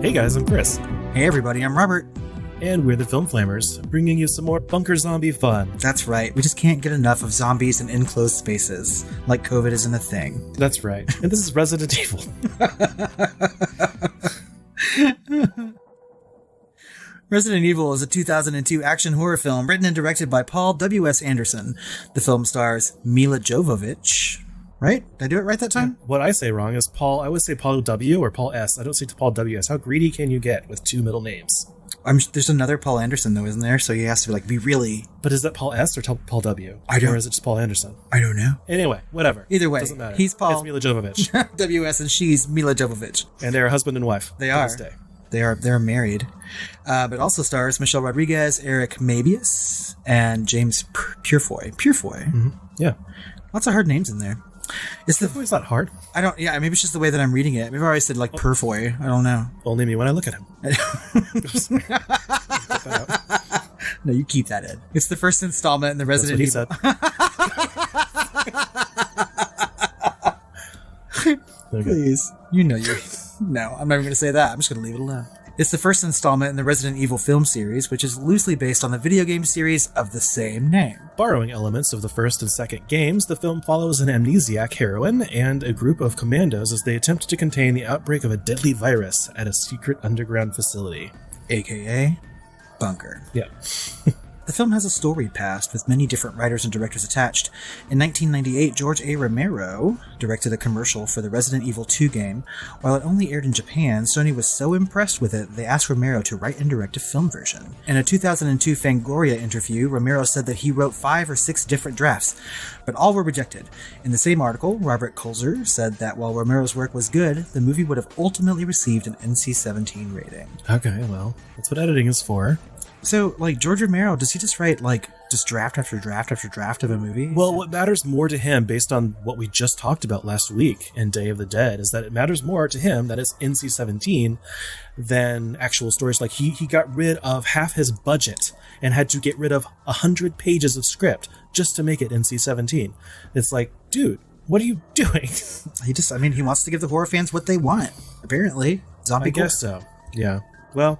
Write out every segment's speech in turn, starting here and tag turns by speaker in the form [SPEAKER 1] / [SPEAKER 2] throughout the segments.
[SPEAKER 1] Hey guys, I'm Chris.
[SPEAKER 2] Hey everybody, I'm Robert.
[SPEAKER 1] And we're the Film Flammers, bringing you some more bunker zombie fun.
[SPEAKER 2] That's right, we just can't get enough of zombies in enclosed spaces, like COVID isn't a thing.
[SPEAKER 1] That's right, and this is Resident Evil.
[SPEAKER 2] Resident Evil is a 2002 action horror film written and directed by Paul W.S. Anderson. The film stars Milla Jovovich. Right? Did I do it right that time?
[SPEAKER 1] What I say wrong is Paul. I always say Paul W. or Paul S. I don't say Paul W.S. How greedy can you get with two middle names?
[SPEAKER 2] There's another Paul Anderson, though, isn't there? So he has to be really...
[SPEAKER 1] But is that Paul S. or Paul W.?
[SPEAKER 2] I don't...
[SPEAKER 1] Or is it just Paul Anderson?
[SPEAKER 2] I don't know.
[SPEAKER 1] Anyway, whatever.
[SPEAKER 2] Either way,
[SPEAKER 1] doesn't matter.
[SPEAKER 2] He's Paul...
[SPEAKER 1] It's Milla Jovovich.
[SPEAKER 2] W.S. and she's Milla Jovovich.
[SPEAKER 1] And they're husband and wife.
[SPEAKER 2] They are. They're married. But also stars Michelle Rodriguez, Eric Mabius, and James Purefoy. Purefoy.
[SPEAKER 1] Mm-hmm. Yeah.
[SPEAKER 2] Lots of hard names in there.
[SPEAKER 1] It's not hard.
[SPEAKER 2] Yeah, maybe it's just the way that I'm reading it. Maybe I always said Purefoy. I don't know. Only
[SPEAKER 1] me when I look at him.
[SPEAKER 2] No, you keep that in. It's the first installment in the Resident Evil. Please. No, I'm not even going to say that. I'm just going to leave it alone. It's the first installment in the Resident Evil film series, which is loosely based on the video game series of the same name.
[SPEAKER 1] Borrowing elements of the first and second games, the film follows an amnesiac heroine and a group of commandos as they attempt to contain the outbreak of a deadly virus at a secret underground facility.
[SPEAKER 2] AKA Bunker.
[SPEAKER 1] Yeah.
[SPEAKER 2] The film has a storied past, with many different writers and directors attached. In 1998, George A. Romero directed a commercial for the Resident Evil 2 game. While it only aired in Japan, Sony was so impressed with it, they asked Romero to write and direct a film version. In a 2002 Fangoria interview, Romero said that he wrote 5 or 6 different drafts, but all were rejected. In the same article, Robert Kulzer said that while Romero's work was good, the movie would have ultimately received an NC-17 rating.
[SPEAKER 1] Okay, well, that's what editing is for.
[SPEAKER 2] So, George Romero, does he just write, just draft after draft after draft of a movie?
[SPEAKER 1] Well, what matters more to him, based on what we just talked about last week in Day of the Dead, is that it matters more to him that it's NC-17 than actual stories. He got rid of half his budget and had to get rid of 100 pages of script just to make it NC-17. It's dude, what are you doing?
[SPEAKER 2] He wants to give the horror fans what they want, apparently. Zombie
[SPEAKER 1] gore. I guess so, yeah. Well,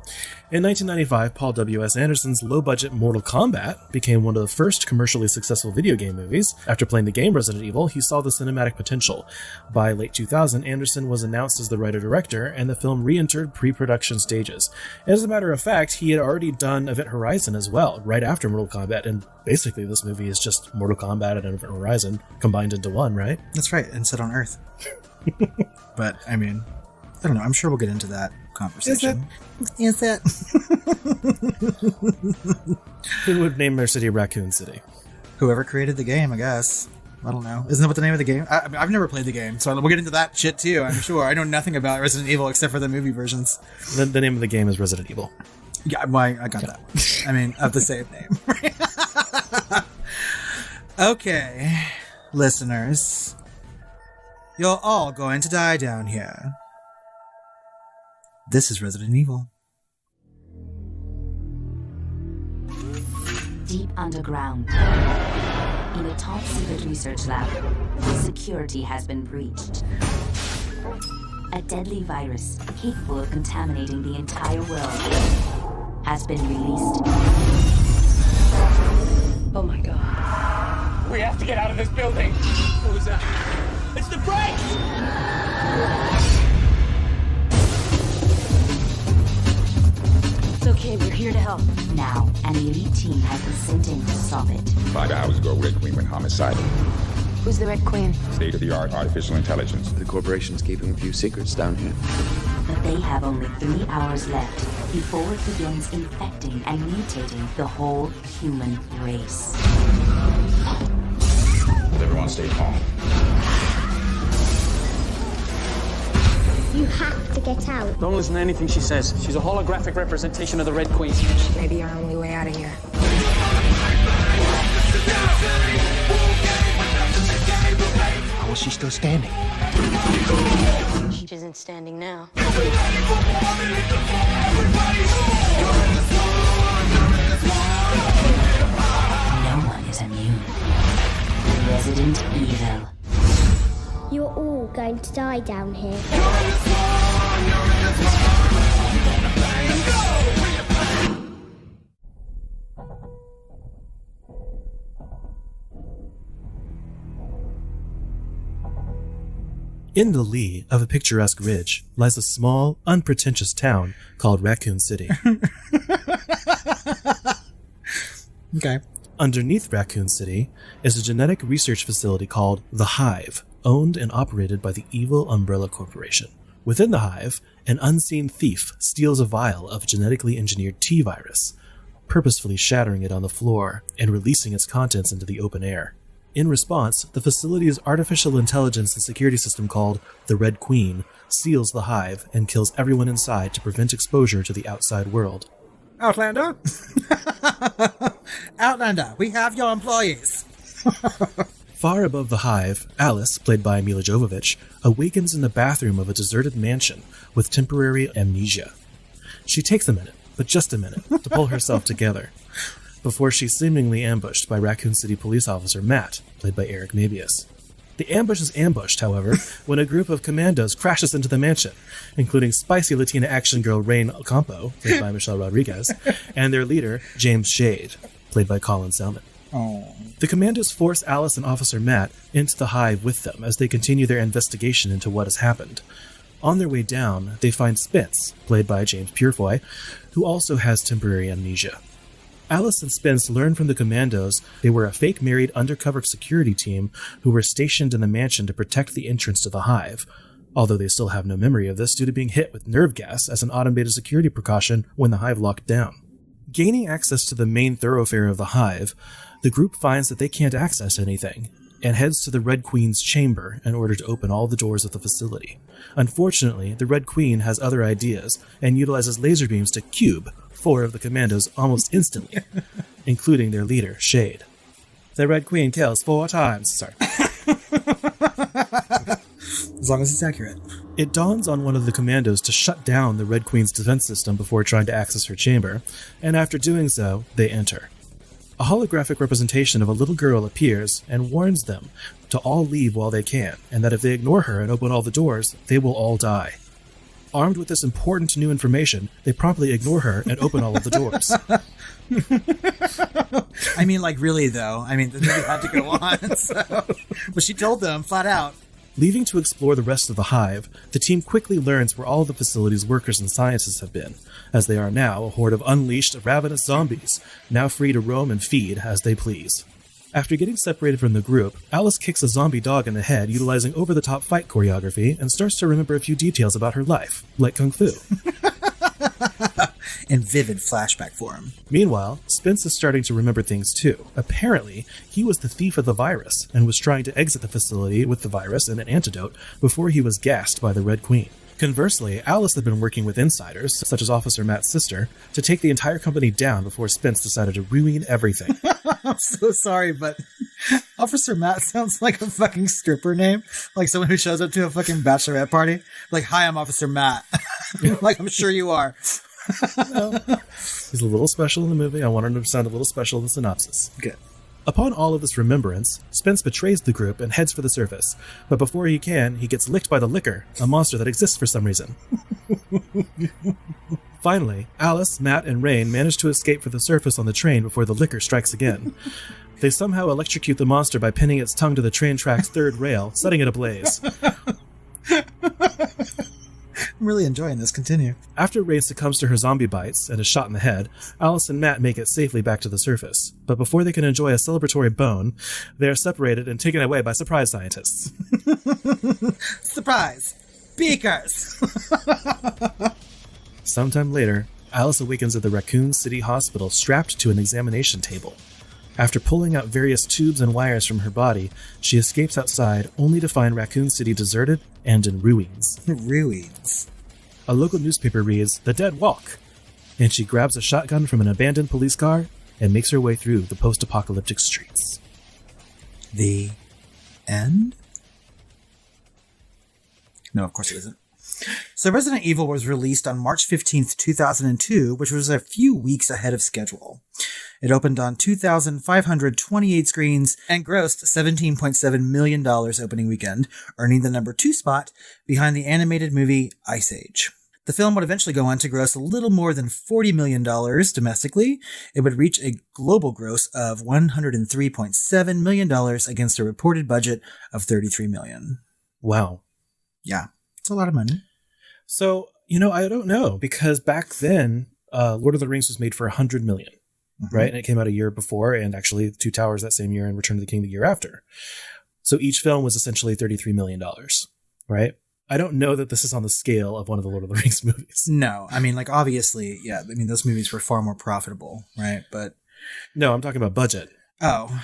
[SPEAKER 1] in 1995, Paul W.S. Anderson's low-budget Mortal Kombat became one of the first commercially successful video game movies. After playing the game Resident Evil, he saw the cinematic potential. By late 2000, Anderson was announced as the writer-director, and the film re-entered pre-production stages. As a matter of fact, he had already done Event Horizon as well, right after Mortal Kombat, and basically this movie is just Mortal Kombat and Event Horizon combined into one, right?
[SPEAKER 2] That's right, and set on Earth. But, I don't know, I'm sure we'll get into that conversation. Is it?
[SPEAKER 1] Who would name their city Raccoon City?
[SPEAKER 2] Whoever created the game, I guess. I don't know. Isn't that what the name of the game? I've never played the game, so we'll get into that shit too, I'm sure. I know nothing about Resident Evil except for the movie versions.
[SPEAKER 1] The name of the game is Resident Evil.
[SPEAKER 2] Yeah, I got that. Of the same name. Okay, listeners. You're all going to die down here. This is Resident Evil.
[SPEAKER 3] Deep underground, in a top-secret research lab, security has been breached. A deadly virus capable of contaminating the entire world has been released.
[SPEAKER 4] Oh my god.
[SPEAKER 5] We have to get out of this building.
[SPEAKER 4] What was that? It's the brakes! It's okay, we're here to help.
[SPEAKER 3] Now, an elite team has been sent in to stop it.
[SPEAKER 6] 5 hours ago, Red Queen went homicidal.
[SPEAKER 4] Who's the Red Queen?
[SPEAKER 6] State-of-the-art artificial intelligence.
[SPEAKER 7] The corporation's keeping a few secrets down here.
[SPEAKER 3] But they have only 3 hours left before it begins infecting and mutating the whole human race.
[SPEAKER 6] Everyone stay calm.
[SPEAKER 8] You have to get out.
[SPEAKER 5] Don't listen to anything she says. She's a holographic representation of the Red Queen.
[SPEAKER 4] Maybe our only way out of here.
[SPEAKER 7] How is she still standing?
[SPEAKER 4] She isn't standing now.
[SPEAKER 3] No one is immune. Resident Evil.
[SPEAKER 8] You're all going to die down here.
[SPEAKER 1] In the lee of a picturesque ridge lies a small, unpretentious town called Raccoon City.
[SPEAKER 2] Okay.
[SPEAKER 1] Underneath Raccoon City is a genetic research facility called the Hive, owned and operated by the evil Umbrella Corporation. Within the Hive, an unseen thief steals a vial of genetically engineered T-virus, purposefully shattering it on the floor and releasing its contents into the open air. In response, the facility's artificial intelligence and security system called the Red Queen seals the Hive and kills everyone inside to prevent exposure to the outside world.
[SPEAKER 2] Outlander? Outlander, we have your employees.
[SPEAKER 1] Far above the Hive, Alice, played by Milla Jovovich, awakens in the bathroom of a deserted mansion with temporary amnesia. She takes a minute, but just a minute, to pull herself together, before she's seemingly ambushed by Raccoon City police officer Matt, played by Eric Mabius. The ambush is ambushed, however, when a group of commandos crashes into the mansion, including spicy Latina action girl Rain Ocampo, played by Michelle Rodriguez, and their leader, James Shade, played by Colin Selman.
[SPEAKER 2] Oh.
[SPEAKER 1] The commandos force Alice and Officer Matt into the Hive with them as they continue their investigation into what has happened. On their way down, they find Spence, played by James Purefoy, who also has temporary amnesia. Alice and Spence learn from the commandos they were a fake married undercover security team who were stationed in the mansion to protect the entrance to the Hive, although they still have no memory of this due to being hit with nerve gas as an automated security precaution when the Hive locked down. Gaining access to the main thoroughfare of the Hive, the group finds that they can't access anything, and heads to the Red Queen's chamber in order to open all the doors of the facility. Unfortunately, the Red Queen has other ideas and utilizes laser beams to cube 4 of the commandos almost instantly, including their leader, Shade. The Red Queen kills 4 times. Sorry.
[SPEAKER 2] As long as it's accurate.
[SPEAKER 1] It dawns on one of the commandos to shut down the Red Queen's defense system before trying to access her chamber, and after doing so, they enter. A holographic representation of a little girl appears and warns them to all leave while they can, and that if they ignore her and open all the doors, they will all die. Armed with this important new information, they promptly ignore her and open all of the doors.
[SPEAKER 2] I mean, like, really, though. I mean, the movie had to go on, so... But she told them, flat out.
[SPEAKER 1] Leaving to explore the rest of the Hive, the team quickly learns where all the facility's workers and scientists have been, as they are now a horde of unleashed, ravenous zombies, now free to roam and feed as they please. After getting separated from the group, Alice kicks a zombie dog in the head utilizing over-the-top fight choreography and starts to remember a few details about her life, like Kung Fu.
[SPEAKER 2] In vivid flashback form.
[SPEAKER 1] Meanwhile, Spence is starting to remember things too. Apparently, he was the thief of the virus and was trying to exit the facility with the virus and an antidote before he was gassed by the Red Queen. Conversely, Alice had been working with insiders, such as Officer Matt's sister, to take the entire company down before Spence decided to ruin everything.
[SPEAKER 2] I'm so sorry, but Officer Matt sounds like a fucking stripper name. Like someone who shows up to a fucking bachelorette party. Like, hi, I'm Officer Matt. Like, I'm sure you are.
[SPEAKER 1] Well, he's a little special in the movie. I wanted him to sound a little special in the synopsis.
[SPEAKER 2] Good.
[SPEAKER 1] Upon all of this remembrance, Spence betrays the group and heads for the surface. But before he can, he gets licked by the Licker, a monster that exists for some reason. Finally, Alice, Matt, and Rain manage to escape for the surface on the train before the Licker strikes again. They somehow electrocute the monster by pinning its tongue to the train track's third rail, setting it ablaze.
[SPEAKER 2] I'm really enjoying this. Continue.
[SPEAKER 1] After Rain succumbs to her zombie bites and is shot in the head, Alice and Matt make it safely back to the surface. But before they can enjoy a celebratory bone, they are separated and taken away by surprise scientists.
[SPEAKER 2] Surprise! Beakers!
[SPEAKER 1] Sometime later, Alice awakens at the Raccoon City Hospital strapped to an examination table. After pulling out various tubes and wires from her body, she escapes outside only to find Raccoon City deserted and in ruins.
[SPEAKER 2] Ruins.
[SPEAKER 1] A local newspaper reads, "The Dead Walk," and she grabs a shotgun from an abandoned police car and makes her way through the post-apocalyptic streets.
[SPEAKER 2] The end? No, of course it isn't. So Resident Evil was released on March 15th, 2002, which was a few weeks ahead of schedule. It opened on 2,528 screens and grossed $17.7 million opening weekend, earning the number 2 spot behind the animated movie Ice Age. The film would eventually go on to gross a little more than $40 million domestically. It would reach a global gross of $103.7 million against a reported budget of $33 million.
[SPEAKER 1] Wow.
[SPEAKER 2] Yeah, it's a lot of money.
[SPEAKER 1] So, I don't know, because back then, Lord of the Rings was made for $100 million, right? And it came out a year before, and actually Two Towers that same year and Return of the King the year after. So each film was essentially $33 million, right? I don't know that this is on the scale of one of the Lord of the Rings movies.
[SPEAKER 2] No, I mean, obviously, yeah, I mean, those movies were far more profitable, right? But
[SPEAKER 1] no, I'm talking about budget.
[SPEAKER 2] Oh,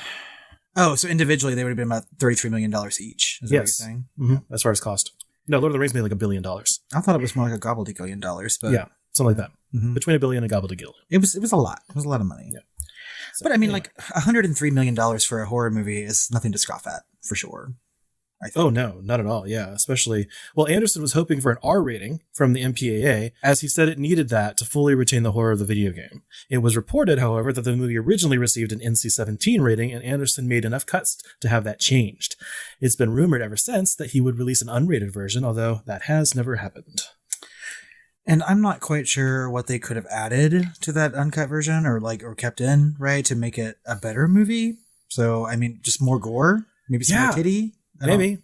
[SPEAKER 2] so individually they would have been about $33 million each, is that what you're saying?
[SPEAKER 1] Mm-hmm. As far as cost. No, Lord of the Rings made like $1 billion.
[SPEAKER 2] I thought it was more like a gobbledygillion dollars, but
[SPEAKER 1] yeah, something like that. Mm-hmm. Between $1 billion and a gobbledygook.
[SPEAKER 2] It was a lot. It was a lot of money. Yeah. So, but I mean, $103 million for a horror movie is nothing to scoff at, for sure.
[SPEAKER 1] Oh, no, not at all. Yeah, especially, Anderson was hoping for an R rating from the MPAA, as he said it needed that to fully retain the horror of the video game. It was reported, however, that the movie originally received an NC-17 rating, and Anderson made enough cuts to have that changed. It's been rumored ever since that he would release an unrated version, although that has never happened.
[SPEAKER 2] And I'm not quite sure what they could have added to that uncut version or kept in, right, to make it a better movie. So, I mean, just more gore, maybe some more titty.
[SPEAKER 1] Maybe.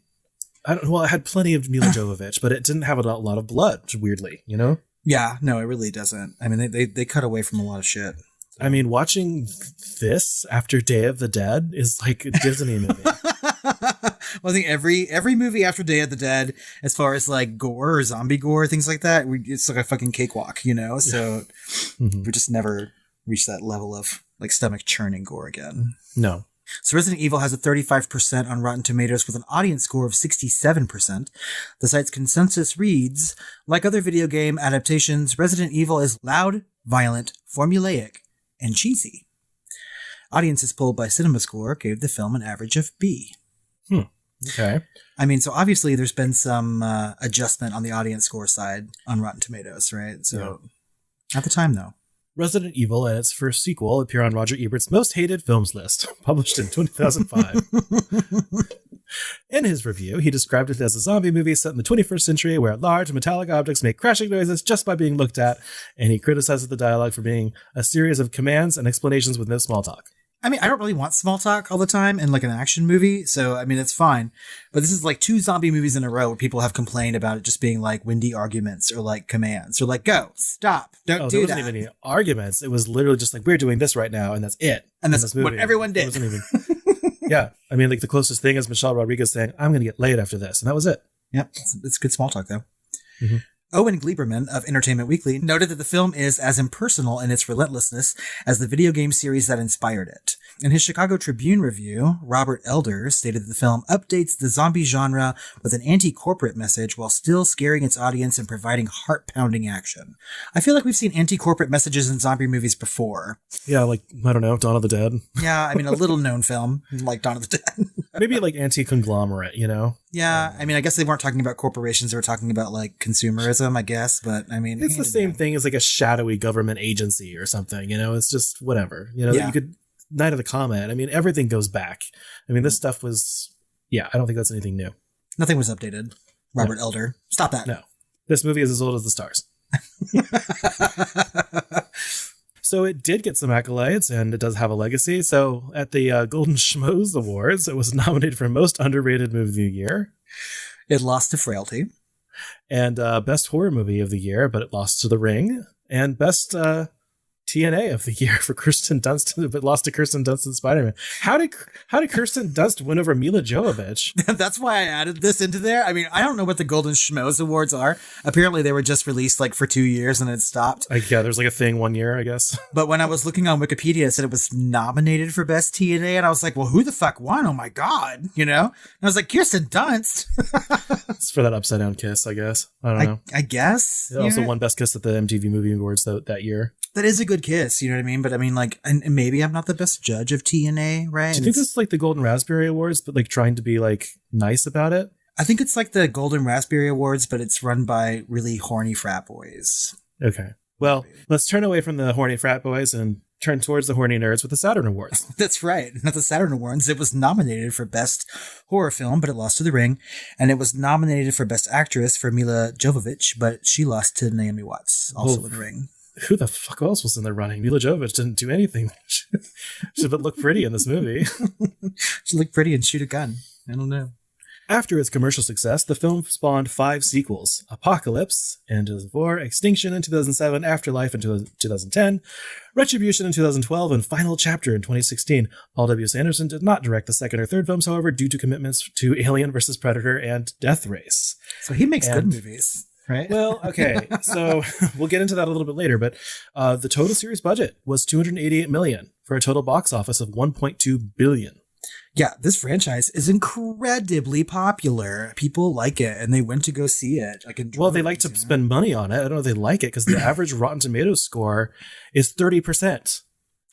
[SPEAKER 1] It had plenty of Milla Jovovich, but it didn't have a lot of blood, weirdly,
[SPEAKER 2] Yeah, no, it really doesnthink I mean, they cut away from a lot of shit. So. I
[SPEAKER 1] mean, watching this after Day of the Dead is like a Disney movie.
[SPEAKER 2] Well, I think every movie after Day of the Dead, as far as gore or zombie gore, things like that, it's like a fucking cakewalk, So we just never reach that level of stomach churning gore again.
[SPEAKER 1] No.
[SPEAKER 2] So Resident Evil has a 35% on Rotten Tomatoes with an audience score of 67%. The site's consensus reads, like other video game adaptations, Resident Evil is loud, violent, formulaic, and cheesy. Audiences polled by CinemaScore gave the film an average of B.
[SPEAKER 1] Okay.
[SPEAKER 2] I mean, so obviously there's been some adjustment on the audience score side on Rotten Tomatoes, right? So at the time, though.
[SPEAKER 1] Resident Evil and its first sequel appear on Roger Ebert's Most Hated Films list, published in 2005. In his review, he described it as a zombie movie set in the 21st century where large metallic objects make crashing noises just by being looked at, and he criticizes the dialogue for being a series of commands and explanations with no small talk.
[SPEAKER 2] I mean, I don't really want small talk all the time in an action movie, so I mean, it's fine. But this is 2 zombie movies in a row where people have complained about it just being windy arguments or commands or go, stop, don't do that. There
[SPEAKER 1] wasn't even any arguments. It was literally just we're doing this right now, and that's it.
[SPEAKER 2] And that's what everyone did.
[SPEAKER 1] It wasn't even, yeah. I mean, the closest thing is Michelle Rodriguez saying, I'm going to get laid after this. And that was it.
[SPEAKER 2] Yep. It's good small talk, though. Mm-hmm. Owen Gleiberman of Entertainment Weekly noted that the film is as impersonal in its relentlessness as the video game series that inspired it. In his Chicago Tribune review, Robert Elder stated that the film updates the zombie genre with an anti-corporate message while still scaring its audience and providing heart-pounding action. I feel like we've seen anti-corporate messages in zombie movies before.
[SPEAKER 1] Yeah, I don't know, Dawn of the Dead.
[SPEAKER 2] Yeah, I mean, a little-known film like Dawn of the Dead.
[SPEAKER 1] Maybe anti-conglomerate,
[SPEAKER 2] Yeah, I mean, I guess they weren't talking about corporations. They were talking about consumerism, I guess. But I mean,
[SPEAKER 1] it's the same thing as a shadowy government agency or something. It's just whatever. You could Night of the Comet. I mean, everything goes back. I mean, this stuff was. Yeah, I don't think that's anything new.
[SPEAKER 2] Nothing was updated. Robert Elder, stop that.
[SPEAKER 1] No, this movie is as old as the stars. So it did get some accolades, and it does have a legacy. So at the Golden Schmoes Awards, it was nominated for Most Underrated Movie of the Year.
[SPEAKER 2] It lost to Frailty.
[SPEAKER 1] And Best Horror Movie of the Year, but it lost to The Ring. And Best TNA of the Year for Kirsten Dunst, but lost to Kirsten Dunst in Spider-Man. How did Kirsten Dunst win over Milla Jovovich?
[SPEAKER 2] That's why I added this into there. I mean, I don't know what the Golden Schmoes Awards are. Apparently, they were just released for 2 years and it stopped.
[SPEAKER 1] Yeah, there's a thing 1 year, I guess.
[SPEAKER 2] But when I was looking on Wikipedia, it said it was nominated for Best TNA, and I was like, well, who the fuck won? Oh my God, And I was like, Kirsten Dunst.
[SPEAKER 1] It's for that upside down kiss, I guess. I don't know.
[SPEAKER 2] I guess.
[SPEAKER 1] It also won Best Kiss at the MTV Movie Awards that year.
[SPEAKER 2] That is a good kiss, you know what I mean? But I mean, and maybe I'm not the best judge of TNA, right?
[SPEAKER 1] Do you think this is the Golden Raspberry Awards, but trying to be nice about it?
[SPEAKER 2] I think it's the Golden Raspberry Awards, but it's run by really horny frat boys.
[SPEAKER 1] Okay. Well, let's turn away from the horny frat boys and turned towards the horny nerds with the Saturn Awards.
[SPEAKER 2] That's right. Not the Saturn Awards. It was nominated for Best Horror Film, but it lost to The Ring. And it was nominated for Best Actress for Milla Jovovich, but she lost to Naomi Watts, also in The Ring.
[SPEAKER 1] Who the fuck else was in the running? Milla Jovovich didn't do anything. She look pretty in this movie.
[SPEAKER 2] She looked pretty and shoot a gun. I don't know.
[SPEAKER 1] After its commercial success, the film spawned 5 sequels: Apocalypse in 2004, Extinction in 2007, Afterlife in 2010, Retribution in 2012, and Final Chapter in 2016. Paul W. Sanderson did not direct the second or third films, however, due to commitments to Alien vs. Predator and Death Race.
[SPEAKER 2] So he makes good movies. Right.
[SPEAKER 1] Well, okay. So we'll get into that a little bit later, but the total series budget was $288 million for a total box office of $1.2 billion.
[SPEAKER 2] Yeah, this franchise is incredibly popular. People like it, and they went to go see it.
[SPEAKER 1] Well, they like to spend money on it. I don't know if they like it because the average Rotten Tomatoes score is 30%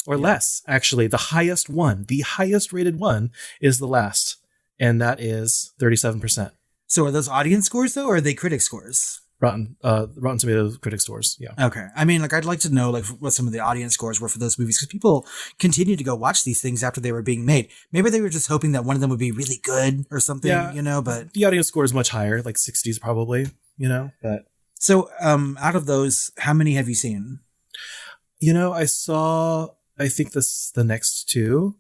[SPEAKER 1] or less. Actually, the highest rated one is The Last, and that is 37%.
[SPEAKER 2] So are those audience scores though, or are they critic scores?
[SPEAKER 1] Rotten Tomatoes critic scores, yeah.
[SPEAKER 2] Okay. I mean, I'd like to know what some of the audience scores were for those movies, because people continued to go watch these things after they were being made. Maybe they were just hoping that one of them would be really good or something, but
[SPEAKER 1] the audience score is much higher, like 60s probably, but.
[SPEAKER 2] So, out of those, how many have you seen?
[SPEAKER 1] I think the next 2.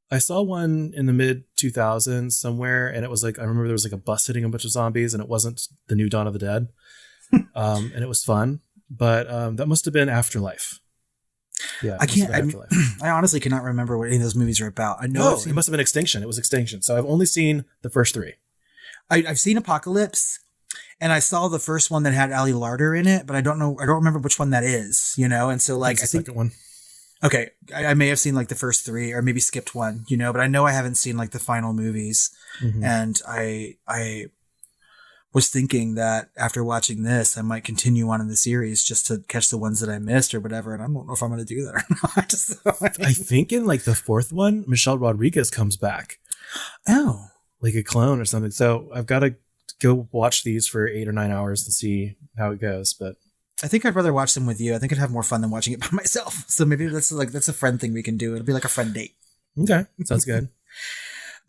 [SPEAKER 1] I saw one in the mid 2000s somewhere, and it was I remember there was a bus hitting a bunch of zombies, and it wasn't the new Dawn of the Dead. And it was fun, but that must have been Afterlife. Yeah,
[SPEAKER 2] I honestly cannot remember what any of those movies are about. I know
[SPEAKER 1] it must have been Extinction. It was Extinction. So I've only seen the first 3.
[SPEAKER 2] I've seen Apocalypse, and I saw the first one that had Ali Larter in it, but I don't remember which one that is, and so I think the
[SPEAKER 1] second one.
[SPEAKER 2] Okay, I may have seen the first 3 or maybe skipped one, but I know I haven't seen the final movies. Mm-hmm. And I was thinking that after watching this, I might continue on in the series just to catch the ones that I missed or whatever. And I don't know if I'm going to do that or not.
[SPEAKER 1] I think in the 4th one, Michelle Rodriguez comes back.
[SPEAKER 2] Oh.
[SPEAKER 1] Like a clone or something. So I've got to go watch these for 8 or 9 hours and see how it goes. But
[SPEAKER 2] I think I'd rather watch them with you. I think I'd have more fun than watching it by myself. So maybe that's a friend thing we can do. It'll be like a friend date.
[SPEAKER 1] Okay. Sounds good.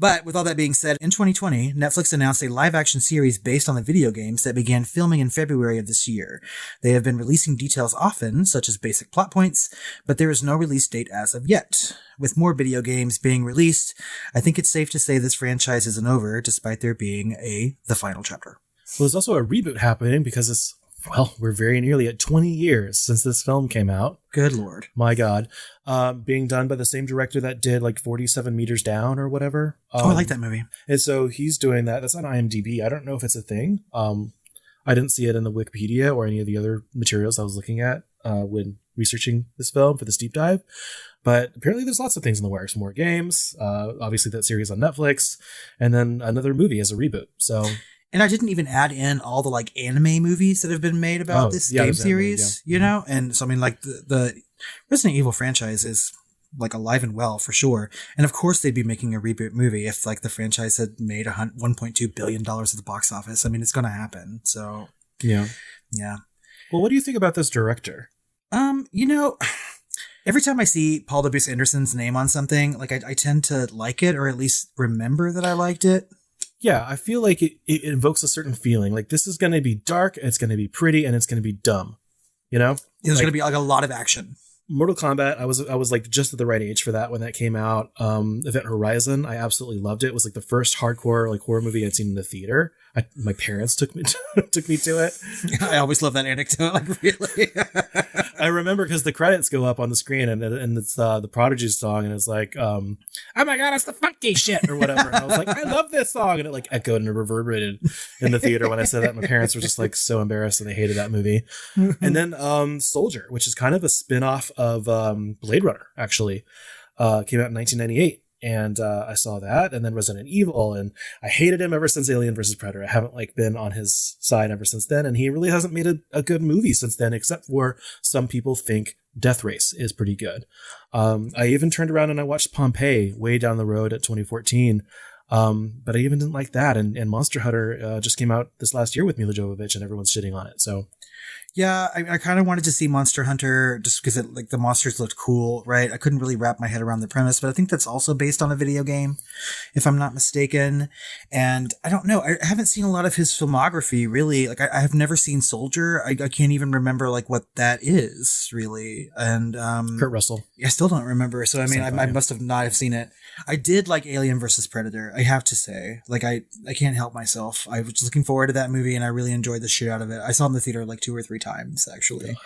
[SPEAKER 2] But with all that being said, in 2020, Netflix announced a live-action series based on the video games that began filming in February of this year. They have been releasing details often, such as basic plot points, but there is no release date as of yet. With more video games being released, I think it's safe to say this franchise isn't over, despite there being the final chapter.
[SPEAKER 1] Well, there's also a reboot happening because we're very nearly at 20 years since this film came out.
[SPEAKER 2] Good Lord.
[SPEAKER 1] My God. Being done by the same director that did 47 Meters Down or whatever.
[SPEAKER 2] I like that movie.
[SPEAKER 1] And so he's doing that. That's on IMDb. I don't know if it's a thing. I didn't see it in the Wikipedia or any of the other materials I was looking at when researching this film for this deep dive. But apparently there's lots of things in the works. More games. Obviously that series on Netflix. And then another movie as a reboot. So...
[SPEAKER 2] And I didn't even add in all the anime movies that have been made about this game series, And so, I mean, the Resident Evil franchise is alive and well for sure. And of course they'd be making a reboot movie if the franchise had made $1.2 billion at the box office. I mean, it's going to happen. So
[SPEAKER 1] yeah. Well, what do you think about this director?
[SPEAKER 2] Every time I see Paul W. Anderson's name on something, I tend to like it, or at least remember that I liked it.
[SPEAKER 1] Yeah, I feel like it invokes a certain feeling. This is going to be dark, it's going to be pretty, and it's going to be dumb. There's
[SPEAKER 2] going to be a lot of action.
[SPEAKER 1] Mortal Kombat, I was just at the right age for that when that came out. Event Horizon, I absolutely loved it. It was the first hardcore horror movie I'd seen in the theater. My parents took me to it.
[SPEAKER 2] I always love that anecdote. Really.
[SPEAKER 1] I remember because the credits go up on the screen and it's the Prodigy song, and it's oh my God, it's the funky shit or whatever. And I was I love this song, and it echoed and reverberated in the theater when I said that. My parents were just so embarrassed, and they hated that movie. And then Soldier, which is kind of a spin-off of Blade Runner, actually, came out in 1998. And I saw that, and then Resident Evil, and I hated him ever since Alien vs. Predator. I haven't been on his side ever since then, and he really hasn't made a good movie since then, except for some people think Death Race is pretty good. I even turned around and I watched Pompeii way down the road at 2014. But I even didn't like that. And Monster Hunter just came out this last year with Milla Jovovich, and everyone's shitting on it. So
[SPEAKER 2] yeah, I kind of wanted to see Monster Hunter just because like the monsters looked cool, right? I couldn't really wrap my head around the premise, but I think that's also based on a video game, if I'm not mistaken. And I don't know, I haven't seen a lot of his filmography really. Like I have never seen Soldier. I can't even remember like what that is really. And
[SPEAKER 1] Kurt Russell.
[SPEAKER 2] I still don't remember. So I mean,
[SPEAKER 1] Sci-Fi.
[SPEAKER 2] I must have not have seen it. I did like Alien versus Predator. I have to say, like I can't help myself. I was looking forward to that movie and I really enjoyed the shit out of it. I saw it in the theater like 2 or 3 times actually.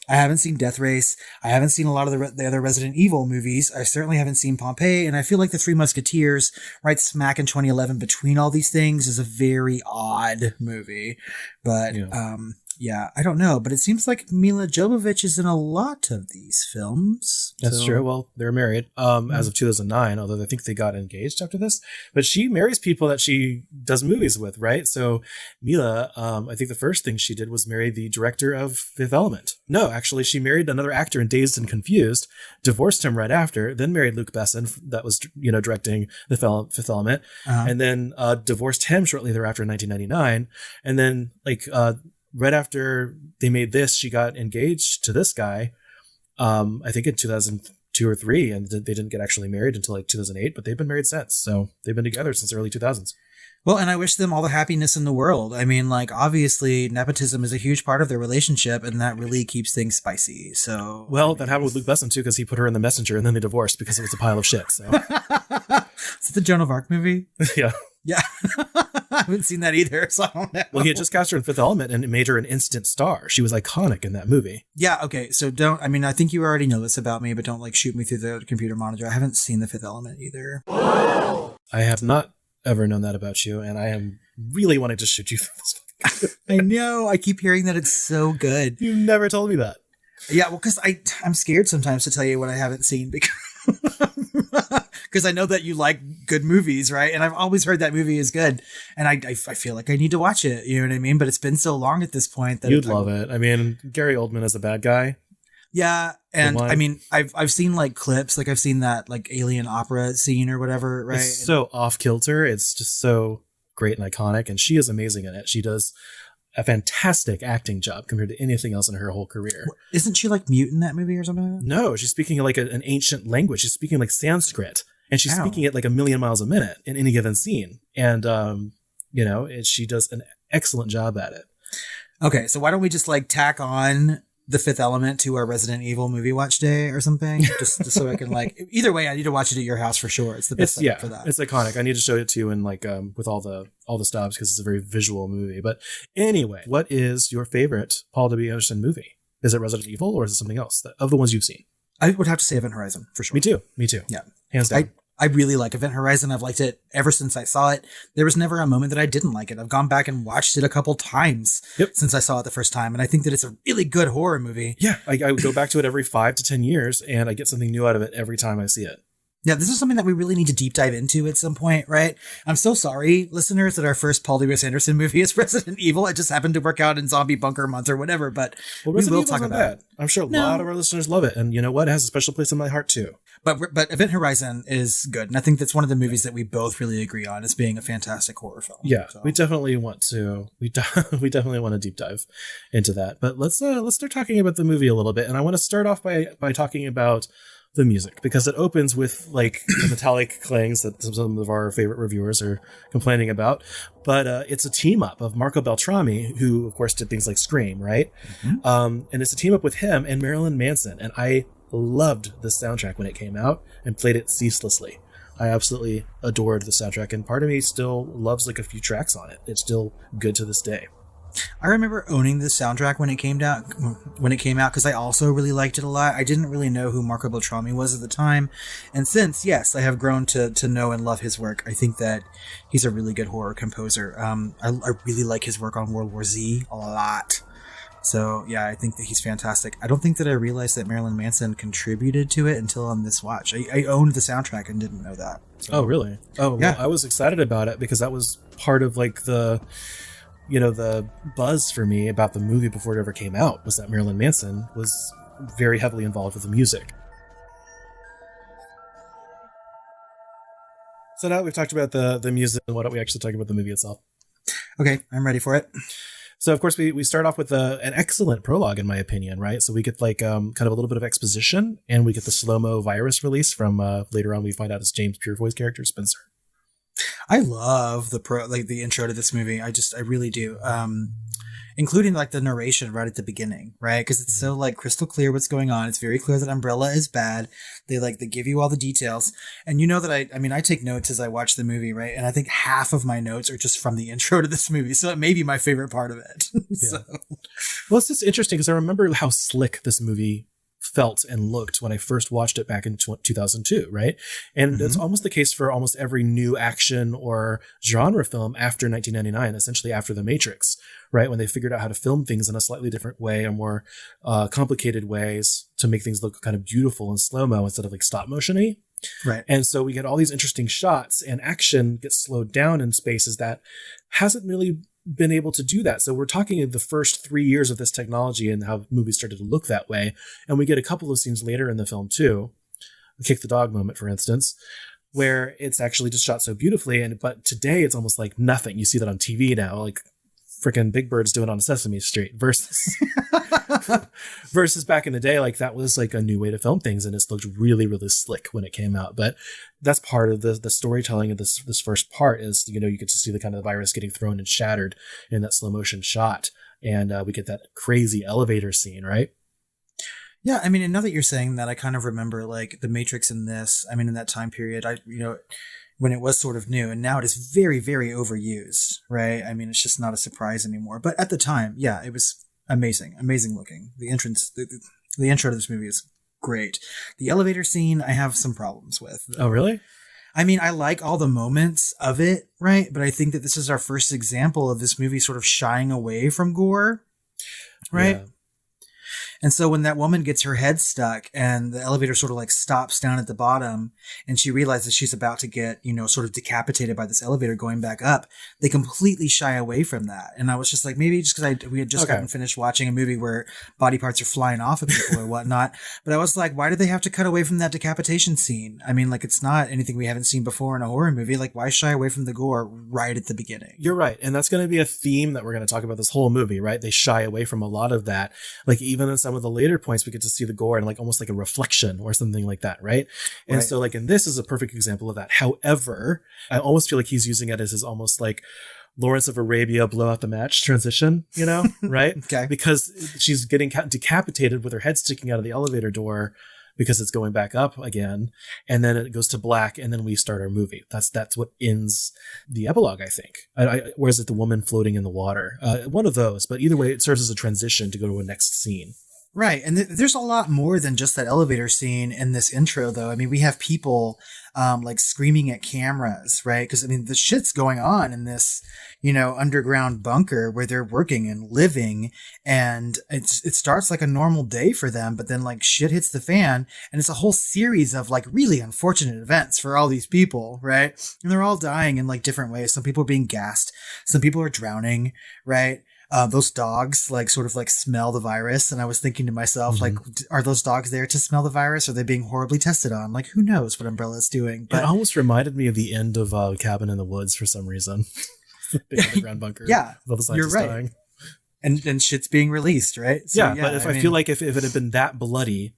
[SPEAKER 2] I haven't seen Death Race. I haven't seen a lot of the other Resident Evil movies. I certainly haven't seen Pompeii, and I feel like The Three Musketeers, right smack in 2011 between all these things, is a very odd movie. But yeah, I don't know, but it seems like Milla Jovovich is in a lot of these films.
[SPEAKER 1] That's true. Well, they're married as of 2009, although I think they got engaged after this. But she marries people that she does movies with, right? So Milla, I think the first thing she did was marry the director of Fifth Element. No, actually, she married another actor in Dazed and Confused, divorced him right after, then married Luc Besson, that was, directing the Fifth Element, and then divorced him shortly thereafter in 1999. And then, right after they made this, she got engaged to this guy, I think in 2002 or 3, and they didn't get actually married until 2008, but they've been married since. So they've been together since the early 2000s.
[SPEAKER 2] Well, and I wish them all the happiness in the world. I mean, obviously nepotism is a huge part of their relationship, and that really keeps things spicy. So,
[SPEAKER 1] well, that happened with Luc Besson too, because he put her in The Messenger and then they divorced because it was a pile of shit. So
[SPEAKER 2] is it the Joan of Arc movie?
[SPEAKER 1] Yeah.
[SPEAKER 2] Yeah. I haven't seen that either, so I don't know.
[SPEAKER 1] Well, he had just cast her in Fifth Element and it made her an instant star. She was iconic in that movie.
[SPEAKER 2] Yeah, okay. So I think you already know this about me, but don't shoot me through the computer monitor. I haven't seen The Fifth Element either.
[SPEAKER 1] I have not ever known that about you, and I am really wanting to shoot you through this.
[SPEAKER 2] I know. I keep hearing that it's so good.
[SPEAKER 1] You never told me that.
[SPEAKER 2] Yeah, well, because I'm scared sometimes to tell you what I haven't seen because I know that you like good movies, right? And I've always heard that movie is good, and I feel like I need to watch it. You know what I mean? But it's been so long at this point that
[SPEAKER 1] you'd love it. I mean, Gary Oldman is a bad guy.
[SPEAKER 2] Yeah, and I mean, I've seen clips, I've seen that alien opera scene or whatever, right?
[SPEAKER 1] It's so off kilter. It's just so great and iconic, and she is amazing in it. She does a fantastic acting job compared to anything else in her whole career.
[SPEAKER 2] Isn't she mute in that movie or something?
[SPEAKER 1] No, she's speaking an ancient language. She's speaking Sanskrit, and she's speaking it a million miles a minute in any given scene. And she does an excellent job at it.
[SPEAKER 2] Okay, so why don't we just tack on The Fifth Element to our Resident Evil movie watch day or something, just so I can either way, I need to watch it at your house for sure. It's the best thing for that.
[SPEAKER 1] It's iconic. I need to show it to you in with all the stops because it's a very visual movie. But anyway, what is your favorite Paul W. Anderson movie? Is it Resident Evil or is it something else of the ones you've seen?
[SPEAKER 2] I would have to say Event Horizon for sure.
[SPEAKER 1] Me too.
[SPEAKER 2] Yeah,
[SPEAKER 1] hands down.
[SPEAKER 2] I really like Event Horizon. I've liked it ever since I saw it. There was never a moment that I didn't like it. I've gone back and watched it a couple times since I saw it the first time. And I think that it's a really good horror movie.
[SPEAKER 1] Yeah. I go back to it every 5 to 10 years and I get something new out of it every time I see it.
[SPEAKER 2] Yeah, this is something that we really need to deep dive into at some point, right? I'm so sorry, listeners, that our first Paul W.S. Anderson movie is Resident Evil. It just happened to work out in Zombie Bunker Month or whatever, but we will talk about it.
[SPEAKER 1] I'm sure a lot of our listeners love it. And you know what? It has a special place in my heart too.
[SPEAKER 2] But Event Horizon is good. And I think that's one of the movies that we both really agree on as being a fantastic horror film.
[SPEAKER 1] Yeah, so. We definitely want to deep dive into that. But let's start talking about the movie a little bit. And I want to start off by talking about the music, because it opens with the metallic clangs that some of our favorite reviewers are complaining about. But it's a team up of Marco Beltrami, who of course did things like Scream, right? Mm-hmm. And it's a team up with him and Marilyn Manson. And I loved the soundtrack when it came out and played it ceaselessly. I absolutely adored the soundtrack, and part of me still loves a few tracks on it. It's still good to this day.
[SPEAKER 2] I remember owning the soundtrack when it came out, because I also really liked it a lot. I didn't really know who Marco Beltrami was at the time. And since, yes, I have grown to know and love his work. I think that he's a really good horror composer. I really like his work on World War Z a lot. So, yeah, I think that he's fantastic. I don't think that I realized that Marilyn Manson contributed to it until on this watch. I owned the soundtrack and didn't know that. So.
[SPEAKER 1] Oh, really? Oh, yeah. Well, I was excited about it because that was part of the buzz for me about the movie before it ever came out, was that Marilyn Manson was very heavily involved with the music. So now we've talked about the music, and why don't we actually talk about the movie itself?
[SPEAKER 2] Okay, I'm ready for it.
[SPEAKER 1] So, of course, we start off with an excellent prologue, in my opinion, right? So we get like kind of a little bit of exposition, and we get the slow-mo virus release from later on we find out it's James Purefoy's character, Spencer.
[SPEAKER 2] I love the intro to this movie. I really do. Including like the narration right at the beginning, right? Because it's so like crystal clear what's going on. It's very clear that Umbrella is bad. They give you all the details. And you know that I take notes as I watch the movie, right? And I think half of my notes are just from the intro to this movie. So it may be my favorite part of it.
[SPEAKER 1] Yeah. Well, it's just interesting because I remember how slick this movie felt and looked when I first watched it back in 2002, right? And it's almost the case for almost every new action or genre film after 1999, essentially after The Matrix, right? When they figured out how to film things in a slightly different way or more complicated ways to make things look kind of beautiful and slow-mo instead of like stop motion-y.
[SPEAKER 2] Right.
[SPEAKER 1] And so we get all these interesting shots, and action gets slowed down in spaces that hasn't really been able to do that. So we're talking of the first 3 years of this technology and how movies started to look that way. And we get a couple of scenes later in the film too, the kick the dog moment, for instance, where it's actually just shot so beautifully. But today it's almost like nothing. You see that on TV now, like freaking Big Bird's doing on Sesame Street versus back in the day, like that was like a new way to film things, and it's looked really, really slick when it came out. But that's part of the storytelling of this first part is, you get to see the kind of the virus getting thrown and shattered in that slow motion shot. And we get that crazy elevator scene, right?
[SPEAKER 2] Yeah, I mean, and now that you're saying that, I kind of remember like The Matrix in this. I mean, in that time period, when it was sort of new, and now it is very, very overused, right? I mean, it's just not a surprise anymore. But at the time, yeah, it was amazing looking. The entrance, the intro to this movie is great. The elevator scene, I have some problems with.
[SPEAKER 1] Oh, really?
[SPEAKER 2] I mean, I like all the moments of it, right? But I think that this is our first example of this movie sort of shying away from gore, right? Yeah. And so when that woman gets her head stuck and the elevator sort of like stops down at the bottom and she realizes she's about to get, sort of decapitated by this elevator going back up, they completely shy away from that. And I was just like, maybe just because we had just gotten finished watching a movie where body parts are flying off of people or whatnot. But I was like, why did they have to cut away from that decapitation scene? I mean, like, it's not anything we haven't seen before in a horror movie. Like, why shy away from the gore right at the beginning?
[SPEAKER 1] You're right. And that's going to be a theme that we're going to talk about this whole movie, right? They shy away from a lot of that. Like, even in some of the later points, we get to see the gore and like almost like a reflection or something like that, right? And so like, and this is a perfect example of that. However, I almost feel like he's using it as his almost like Lawrence of Arabia blow out the match transition, right?
[SPEAKER 2] Okay.
[SPEAKER 1] Because she's getting decapitated with her head sticking out of the elevator door because it's going back up again, and then it goes to black, and then we start our movie. That's what ends the epilogue, I think. Or is it the woman floating in the water? One of those, but either way, it serves as a transition to go to a next scene.
[SPEAKER 2] Right. And there's a lot more than just that elevator scene in this intro, though. I mean, we have people like screaming at cameras, right? Because, I mean, the shit's going on in this, underground bunker where they're working and living. And it starts like a normal day for them. But then like shit hits the fan. And it's a whole series of like really unfortunate events for all these people, right? And they're all dying in like different ways. Some people are being gassed. Some people are drowning, right? Those dogs like sort of like smell the virus. And I was thinking to myself, like, are those dogs there to smell the virus? Are they being horribly tested on? Like, who knows what Umbrella's doing? But
[SPEAKER 1] it almost reminded me of the end of Cabin in the Woods for some reason. The underground bunker.
[SPEAKER 2] Yeah,
[SPEAKER 1] with all the
[SPEAKER 2] you're right.
[SPEAKER 1] dying.
[SPEAKER 2] And shit's being released, right? So,
[SPEAKER 1] yeah, but I feel like if it had been that bloody,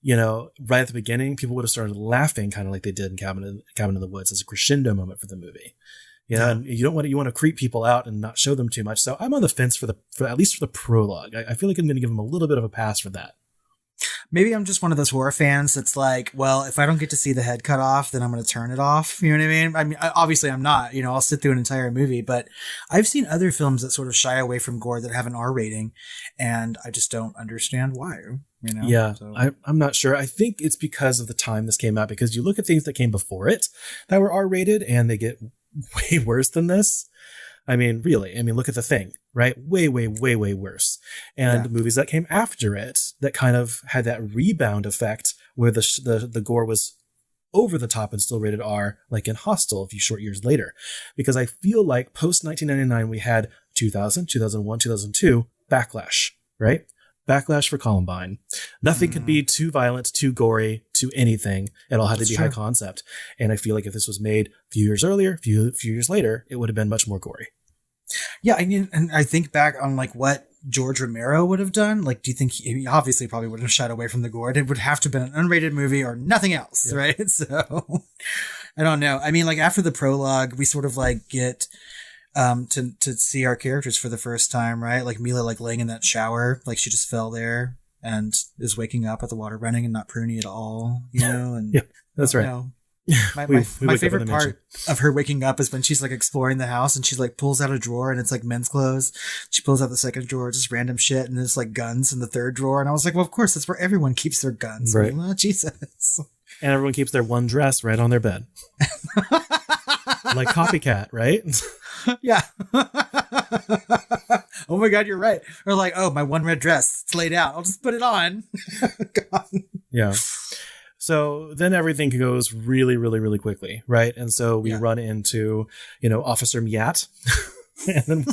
[SPEAKER 1] right at the beginning, people would have started laughing kind of like they did in Cabin in the Woods as a crescendo moment for the movie. And you want to creep people out and not show them too much. So I'm on the fence for at least for the prologue. I feel like I'm going to give them a little bit of a pass for that.
[SPEAKER 2] Maybe I'm just one of those horror fans that's like, well, if I don't get to see the head cut off, then I'm going to turn it off. You know what I mean? I mean, obviously I'm not, I'll sit through an entire movie, but I've seen other films that sort of shy away from gore that have an R rating, and I just don't understand why.
[SPEAKER 1] Yeah, so. I'm not sure. I think it's because of the time this came out, because you look at things that came before it that were R-rated and they get way worse than this. I mean, really, look at The Thing, right? Way, way, way, way worse. And movies that came after it that kind of had that rebound effect where the gore was over the top and still rated R, like in Hostel a few short years later. Because I feel like post 1999, we had 2000, 2001, 2002 backlash, right? Backlash for Columbine. Nothing could be too violent, too gory, too anything. It all had to be high concept. And I feel like if this was made a few years earlier, a few years later, it would have been much more gory.
[SPEAKER 2] Yeah, I mean, and I think back on like what George Romero would have done. Like, do you think he obviously probably wouldn't have shied away from the gore? It would have to have been an unrated movie or nothing else, right? So I don't know. I mean, like after the prologue, we sort of like get to see our characters for the first time, right? Like Milla like laying in that shower, like she just fell there and is waking up with the water running and not pruny at all, you know? And
[SPEAKER 1] yeah, that's right.
[SPEAKER 2] Know, my favorite part of her waking up is when she's like exploring the house and she's like pulls out a drawer and it's like men's clothes. She pulls out the second drawer, just random shit, and there's like guns in the third drawer. And I was like, well, of course, that's where everyone keeps their guns.
[SPEAKER 1] Right.
[SPEAKER 2] Milla. Jesus.
[SPEAKER 1] And everyone keeps their one dress right on their bed. Like Copycat, right?
[SPEAKER 2] Yeah. Oh my God, you're right. Or like, oh, my one red dress, it's laid out. I'll just put it on. God.
[SPEAKER 1] Yeah. So then everything goes really, really, really quickly, right? And so we run into, Officer Miat. And then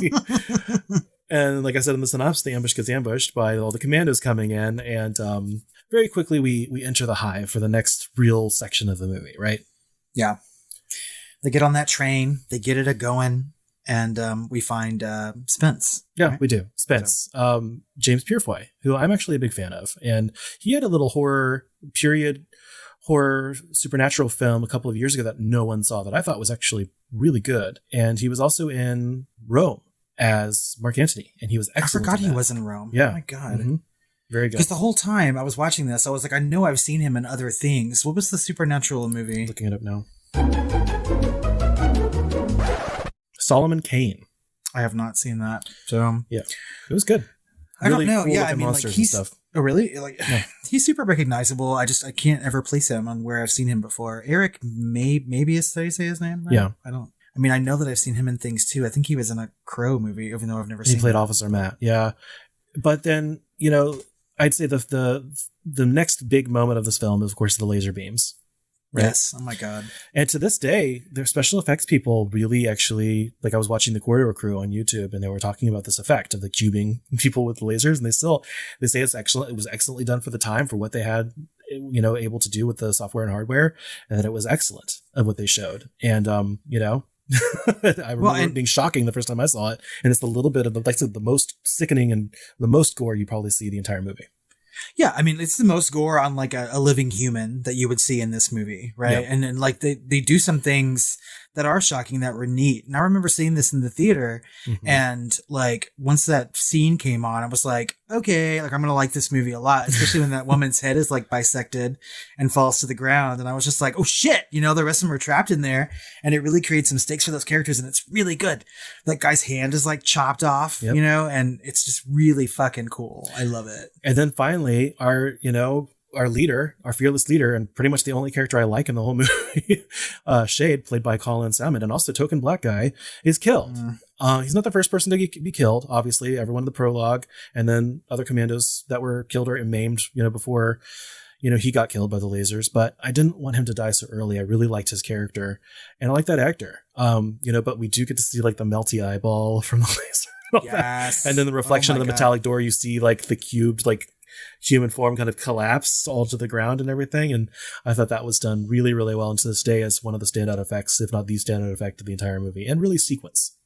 [SPEAKER 1] and like I said in the synopsis, the ambush gets ambushed by all the commandos coming in. And very quickly we enter the Hive for the next real section of the movie, right?
[SPEAKER 2] Yeah. They get on that train, they get it a-going, and we find Spence.
[SPEAKER 1] Yeah,
[SPEAKER 2] right?
[SPEAKER 1] we do. Spence. James Purefoy, who I'm actually a big fan of. And he had a little period horror supernatural film a couple of years ago that no one saw that I thought was actually really good. And he was also in Rome as Mark Antony, and he was excellent.
[SPEAKER 2] I forgot he was in Rome.
[SPEAKER 1] Yeah.
[SPEAKER 2] Oh my God.
[SPEAKER 1] Mm-hmm. Very good.
[SPEAKER 2] Because the whole time I was watching this, I was like, I know I've seen him in other things. What was the supernatural movie?
[SPEAKER 1] Looking it up now. Solomon Kane.
[SPEAKER 2] I have not seen that. So
[SPEAKER 1] yeah, it was good.
[SPEAKER 2] I don't know.
[SPEAKER 1] Cool,
[SPEAKER 2] yeah, I mean, like he's
[SPEAKER 1] stuff.
[SPEAKER 2] Oh, really? Like he's super recognizable. I can't ever place him on where I've seen him before. Eric, maybe is how you say his name? Right?
[SPEAKER 1] Yeah.
[SPEAKER 2] I mean, I know that I've seen him in things too. I think he was in a Crow movie, even though I've never seen.
[SPEAKER 1] He played Officer Matt. Yeah, but then I'd say the next big moment of this film is, of course, the laser beams. Right?
[SPEAKER 2] Yes. Oh my God.
[SPEAKER 1] And to this day, their special effects people really actually, like I was watching the Corridor Crew on YouTube and they were talking about this effect of the cubing people with lasers. And they say it's excellent. It was excellently done for the time for what they had, able to do with the software and hardware, and that it was excellent of what they showed. And, I remember it being shocking the first time I saw it. And it's a little bit of the most sickening and the most gore you probably see the entire movie.
[SPEAKER 2] Yeah, I mean, it's the most gore on like a living human that you would see in this movie, right?
[SPEAKER 1] Yeah.
[SPEAKER 2] And then like they do some things that are shocking that were neat. And I remember seeing this in the theater, and like once that scene came on, I was like, okay, like I'm gonna like this movie a lot, especially when that woman's head is like bisected and falls to the ground. And I was just like, oh shit, the rest of them are trapped in there, and it really creates some stakes for those characters, and it's really good. That guy's hand is like chopped off, and it's just really fucking cool. I love it.
[SPEAKER 1] And then finally, our leader, our fearless leader, and pretty much the only character I like in the whole movie, Shade, played by Colin Salmon, and also token black guy, is killed. He's not the first person to be killed. Obviously, everyone in the prologue, and then other commandos that were killed or maimed, before, he got killed by the lasers. But I didn't want him to die so early. I really liked his character, and I like that actor. But we do get to see like the melty eyeball from the laser.
[SPEAKER 2] Yes.
[SPEAKER 1] And then the reflection of the metallic door, you see like the cubed, like human form kind of collapse all to the ground and everything. And I thought that was done really, really well. And to this day is one of the standout effects, if not the standout effect of the entire movie, and really sequence.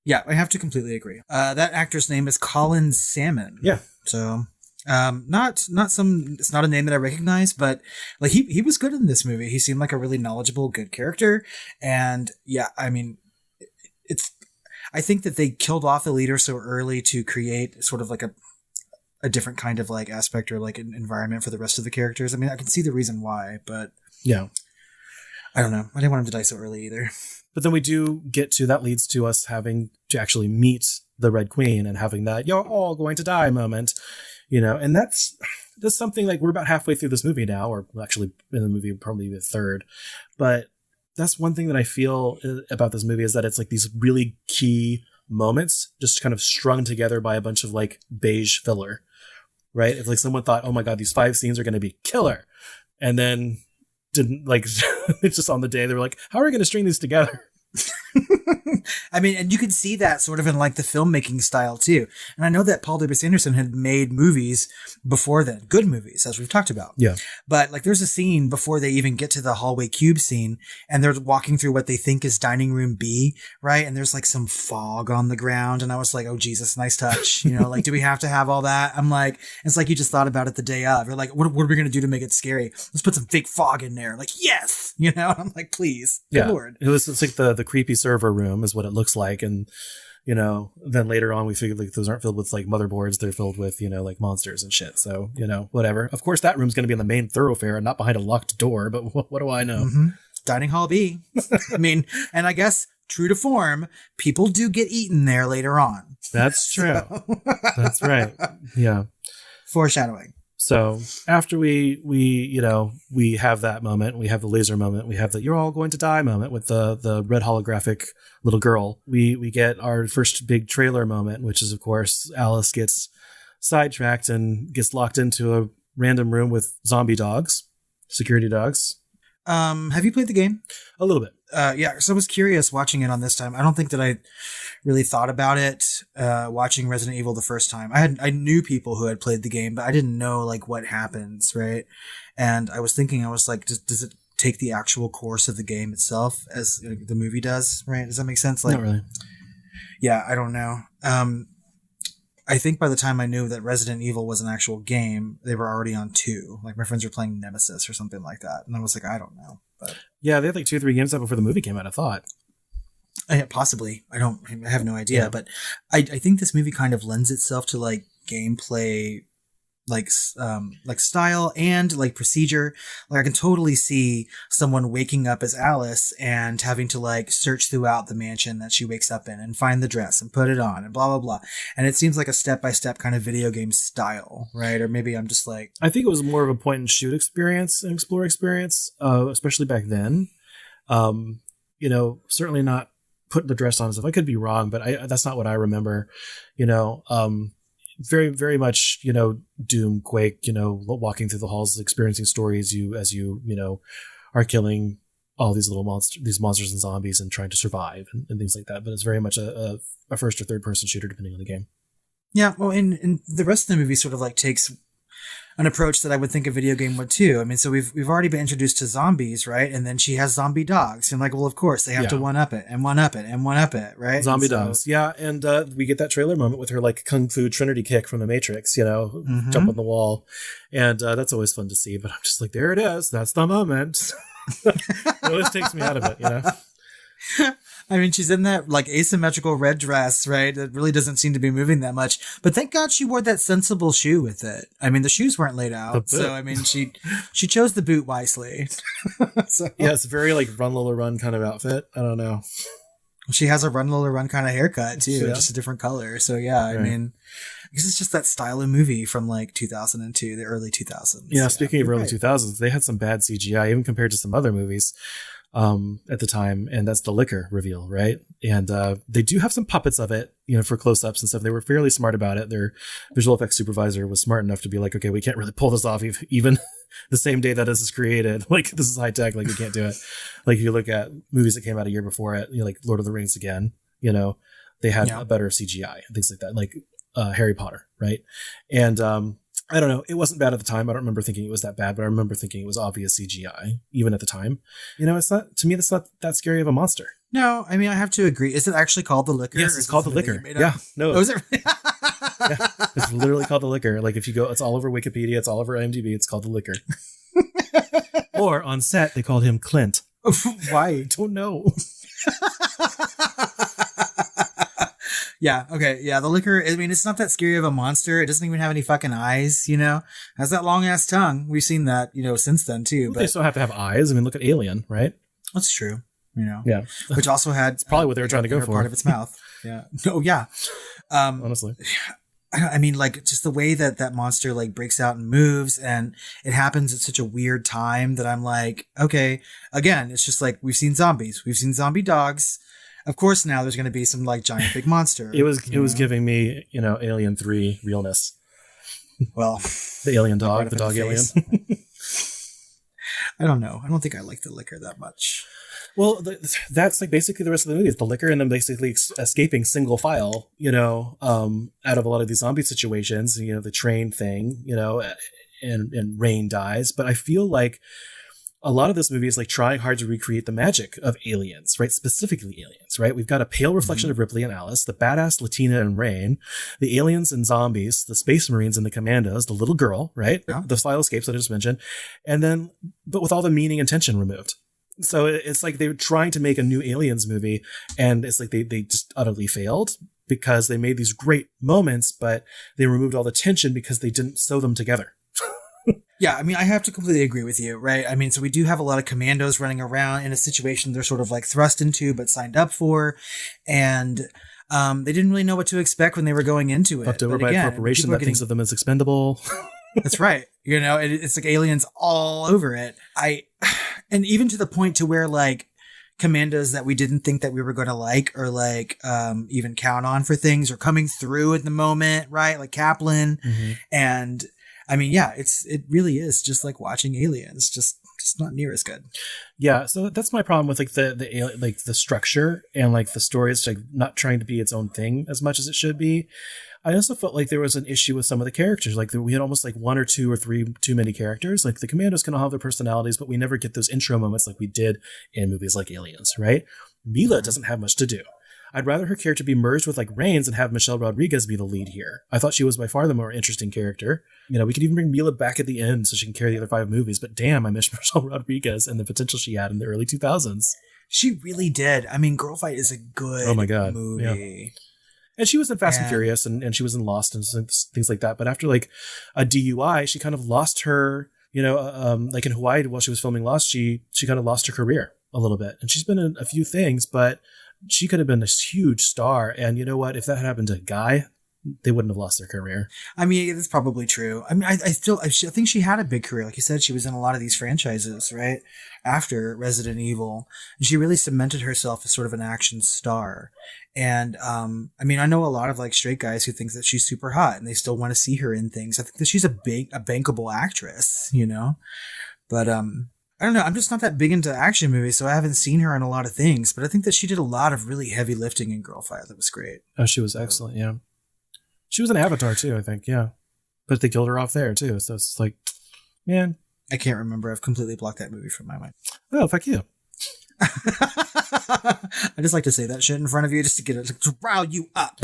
[SPEAKER 2] Yeah, I have to completely agree. That actor's name is Colin Salmon.
[SPEAKER 1] Yeah.
[SPEAKER 2] So, it's not a name that I recognize, but like he was good in this movie. He seemed like a really knowledgeable, good character. And yeah, I mean, I think that they killed off the leader so early to create sort of like a different kind of like aspect or like an environment for the rest of the characters. I mean, I can see the reason why, but
[SPEAKER 1] yeah,
[SPEAKER 2] I don't know. I didn't want him to die so early either.
[SPEAKER 1] But then we do get to, that leads to us having to actually meet the Red Queen and having that, you're all going to die moment, and that's something like we're about halfway through this movie now, or actually in the movie, probably the third, but that's one thing that I feel about this movie is that it's like these really key moments just kind of strung together by a bunch of like beige filler, right? It's like someone thought, oh my God, these 5 scenes are going to be killer. And then didn't like, it's just on the day they were like, how are we going to string these together?
[SPEAKER 2] I mean, and you can see that sort of in like the filmmaking style too. And I know that Paul W.S. Anderson had made movies before then, good movies, as we've talked about.
[SPEAKER 1] Yeah.
[SPEAKER 2] But like there's a scene before they even get to the hallway cube scene and they're walking through what they think is dining room B, right? And there's like some fog on the ground. And I was like, oh, Jesus, nice touch. You know, like, do we have to have all that? I'm like, it's like you just thought about it the day of. You're like, what are we going to do to make it scary? Let's put some fake fog in there. Like, yes, you know, I'm like, please. Good Lord.
[SPEAKER 1] It's like the creepy server room is what it looks like. And, you know, then later on we figured like those aren't filled with like motherboards. They're filled with, you know, like monsters and shit. So, you know, whatever. Of course, that room's going to be in the main thoroughfare and not behind a locked door. But what do I know?
[SPEAKER 2] Mm-hmm. Dining hall B. I mean, and I guess true to form, people do get eaten there later on.
[SPEAKER 1] That's true. That's right. Yeah.
[SPEAKER 2] Foreshadowing.
[SPEAKER 1] So after we have that moment, we have the laser moment, we have the you're all going to die moment with the red holographic little girl. We get our first big trailer moment, which is of course Alice gets sidetracked and gets locked into a random room with zombie dogs, security dogs.
[SPEAKER 2] Have you played the game?
[SPEAKER 1] A little bit.
[SPEAKER 2] Yeah. So I was curious watching it on this time. I don't think that I really thought about it, watching Resident Evil the first time. I knew people who had played the game, but I didn't know like what happens. Right. And I was thinking, I was like, does it take the actual course of the game itself as the movie does? Right. Does that make sense? Like,
[SPEAKER 1] not really.
[SPEAKER 2] Yeah. I don't know. I think by the time I knew that Resident Evil was an actual game, they were already on 2. Like my friends were playing Nemesis or something like that. And I was like, I don't know. But
[SPEAKER 1] yeah, they had like 2 or 3 games out before the movie came out, I thought.
[SPEAKER 2] Possibly. I have no idea. Yeah. But I think this movie kind of lends itself to like gameplay, like style and like procedure. Like I can totally see someone waking up as Alice and having to like search throughout the mansion that she wakes up in and find the dress and put it on and blah, blah, blah. And it seems like a step-by-step kind of video game style, right? Or maybe I'm just like...
[SPEAKER 1] I think it was more of a point and shoot experience and explore experience, especially back then. You know, certainly not putting the dress on and stuff. I could be wrong, but that's not what I remember, you know. Very, very much, you know, Doom, Quake, you know, walking through the halls, experiencing stories as you are killing all these little monsters and zombies and trying to survive and things like that. But it's very much a first or third person shooter, depending on the game.
[SPEAKER 2] Yeah. Well, and the rest of the movie sort of like takes an approach that I would think a video game would too. I mean, so we've already been introduced to zombies, right? And then she has zombie dogs. And like, well, of course they have to one up it and one up it and one up it, right?
[SPEAKER 1] Zombie dogs. Yeah. And we get that trailer moment with her like Kung Fu Trinity kick from the Matrix, you know, jump on the wall. And that's always fun to see, but I'm just like, there it is. That's the moment. It always takes me out of it, you know?
[SPEAKER 2] I mean, she's in that like asymmetrical red dress, right? That really doesn't seem to be moving that much. But thank God she wore that sensible shoe with it. I mean, the shoes weren't laid out. So, I mean, she chose the boot wisely. So, yeah,
[SPEAKER 1] it's very like Run Lola Run kind of outfit. I don't know.
[SPEAKER 2] She has a Run Lola Run kind of haircut too, just a different color. So, yeah, I mean, because it's just that style of movie from like 2002, the early 2000s.
[SPEAKER 1] Yeah, speaking of early 2000s, they had some bad CGI, even compared to some other movies. At the time, and that's the liquor reveal, right? And they do have some puppets of it, you know, for close-ups and stuff. They were fairly smart about it. Their visual effects supervisor was smart enough to be like, okay, we can't really pull this off even the same day that this is created. Like, this is high tech, like we can't do it. Like, if you look at movies that came out a year before it, you know, like Lord of the Rings again, you know, they had a better CGI and things like that, like Harry Potter, right? And I don't know. It wasn't bad at the time. I don't remember thinking it was that bad, but I remember thinking it was obvious CGI, even at the time. You know, it's not, to me, that's not that scary of a monster.
[SPEAKER 2] No, I mean, I have to agree. Is it actually called the liquor?
[SPEAKER 1] Yes, it's called the liquor. Yeah. No.
[SPEAKER 2] Oh, is it?
[SPEAKER 1] Yeah, it's literally called the liquor. Like if you go, it's all over Wikipedia. It's all over IMDb. It's called the liquor. Or on set, they called him Clint.
[SPEAKER 2] Why?
[SPEAKER 1] I don't know.
[SPEAKER 2] Yeah. Okay. Yeah. The liquor, I mean, it's not that scary of a monster. It doesn't even have any fucking eyes, you know, it has that long ass tongue. We've seen that, you know, since then too,
[SPEAKER 1] Well,
[SPEAKER 2] but
[SPEAKER 1] they still have to have eyes. I mean, look at Alien, right?
[SPEAKER 2] That's true. You know,
[SPEAKER 1] Yeah.
[SPEAKER 2] which also had
[SPEAKER 1] It's probably what they were trying to go for.
[SPEAKER 2] part of its mouth. Yeah. Oh yeah.
[SPEAKER 1] Honestly.
[SPEAKER 2] I mean, like just the way that that monster like breaks out and moves, and it happens at such a weird time that I'm like, okay, again, it's just like, we've seen zombies, we've seen zombie dogs. Of course, now there's going to be some like giant big monster.
[SPEAKER 1] It was giving me, you know, Alien 3 realness.
[SPEAKER 2] Well,
[SPEAKER 1] The alien dog, the dog alien.
[SPEAKER 2] I don't know. I don't think I like the liquor that much.
[SPEAKER 1] Well, that's like basically the rest of the movie. It's the liquor and then basically escaping single file, out of a lot of these zombie situations, the train thing, and Rain dies. But I feel like a lot of this movie is like trying hard to recreate the magic of aliens, right? Specifically aliens, right? We've got a pale reflection of Ripley and Alice, the badass Latina and Rain, the aliens and zombies, the space marines and the commandos, the little girl, right? Yeah. The file escapes that I just mentioned. And then, but with all the meaning and tension removed. So it's like they were trying to make a new aliens movie, and it's like they just utterly failed because they made these great moments, but they removed all the tension because they didn't sew them together.
[SPEAKER 2] Yeah, I mean, I have to completely agree with you, right? I mean, so we do have a lot of commandos running around in a situation they're sort of like thrust into but signed up for, and they didn't really know what to expect when they were going into it.
[SPEAKER 1] Fucked over by a corporation that thinks of them as expendable.
[SPEAKER 2] That's right. It's like aliens all over it. And even to the point to where like commandos that we didn't think that we were going to like or like even count on for things are coming through at the moment, right? Like Kaplan. Mm-hmm. And I mean, yeah, it really is just like watching aliens, just not near as good.
[SPEAKER 1] Yeah, so that's my problem with like the structure and like the story is like not trying to be its own thing as much as it should be. I also felt like there was an issue with some of the characters. Like we had almost like one or two or three too many characters. Like the commandos can all have their personalities, but we never get those intro moments like we did in movies like Aliens, right? Milla doesn't have much to do. I'd rather her character be merged with like Rain's and have Michelle Rodriguez be the lead here. I thought she was by far the more interesting character. We could even bring Milla back at the end so she can carry the other 5 movies, but damn, I miss Michelle Rodriguez and the potential she had in the early 2000s.
[SPEAKER 2] She really did. I mean, Girl Fight is a good movie.
[SPEAKER 1] Yeah. And she was in Fast and Furious and she was in Lost and things like that. But after like a DUI, she kind of lost her, like in Hawaii while she was filming Lost, she kind of lost her career a little bit. And she's been in a few things, but she could have been this huge star. And you know what? If that had happened to a guy, they wouldn't have lost their career.
[SPEAKER 2] I mean, that's probably true. I mean, I think she had a big career. Like you said, she was in a lot of these franchises, right? After Resident Evil. And she really cemented herself as sort of an action star. And, I mean, I know a lot of like straight guys who think that she's super hot and they still want to see her in things. I think that she's a bankable actress, but, I don't know. I'm just not that big into action movies, so I haven't seen her in a lot of things, but I think that she did a lot of really heavy lifting in Girl Fight. That was great.
[SPEAKER 1] Oh, she was excellent. Yeah. She was in Avatar too, I think. Yeah. But they killed her off there too. So it's like, man.
[SPEAKER 2] I can't remember. I've completely blocked that movie from my mind.
[SPEAKER 1] Oh, fuck you.
[SPEAKER 2] I just like to say that shit in front of you just to get it to rile you up.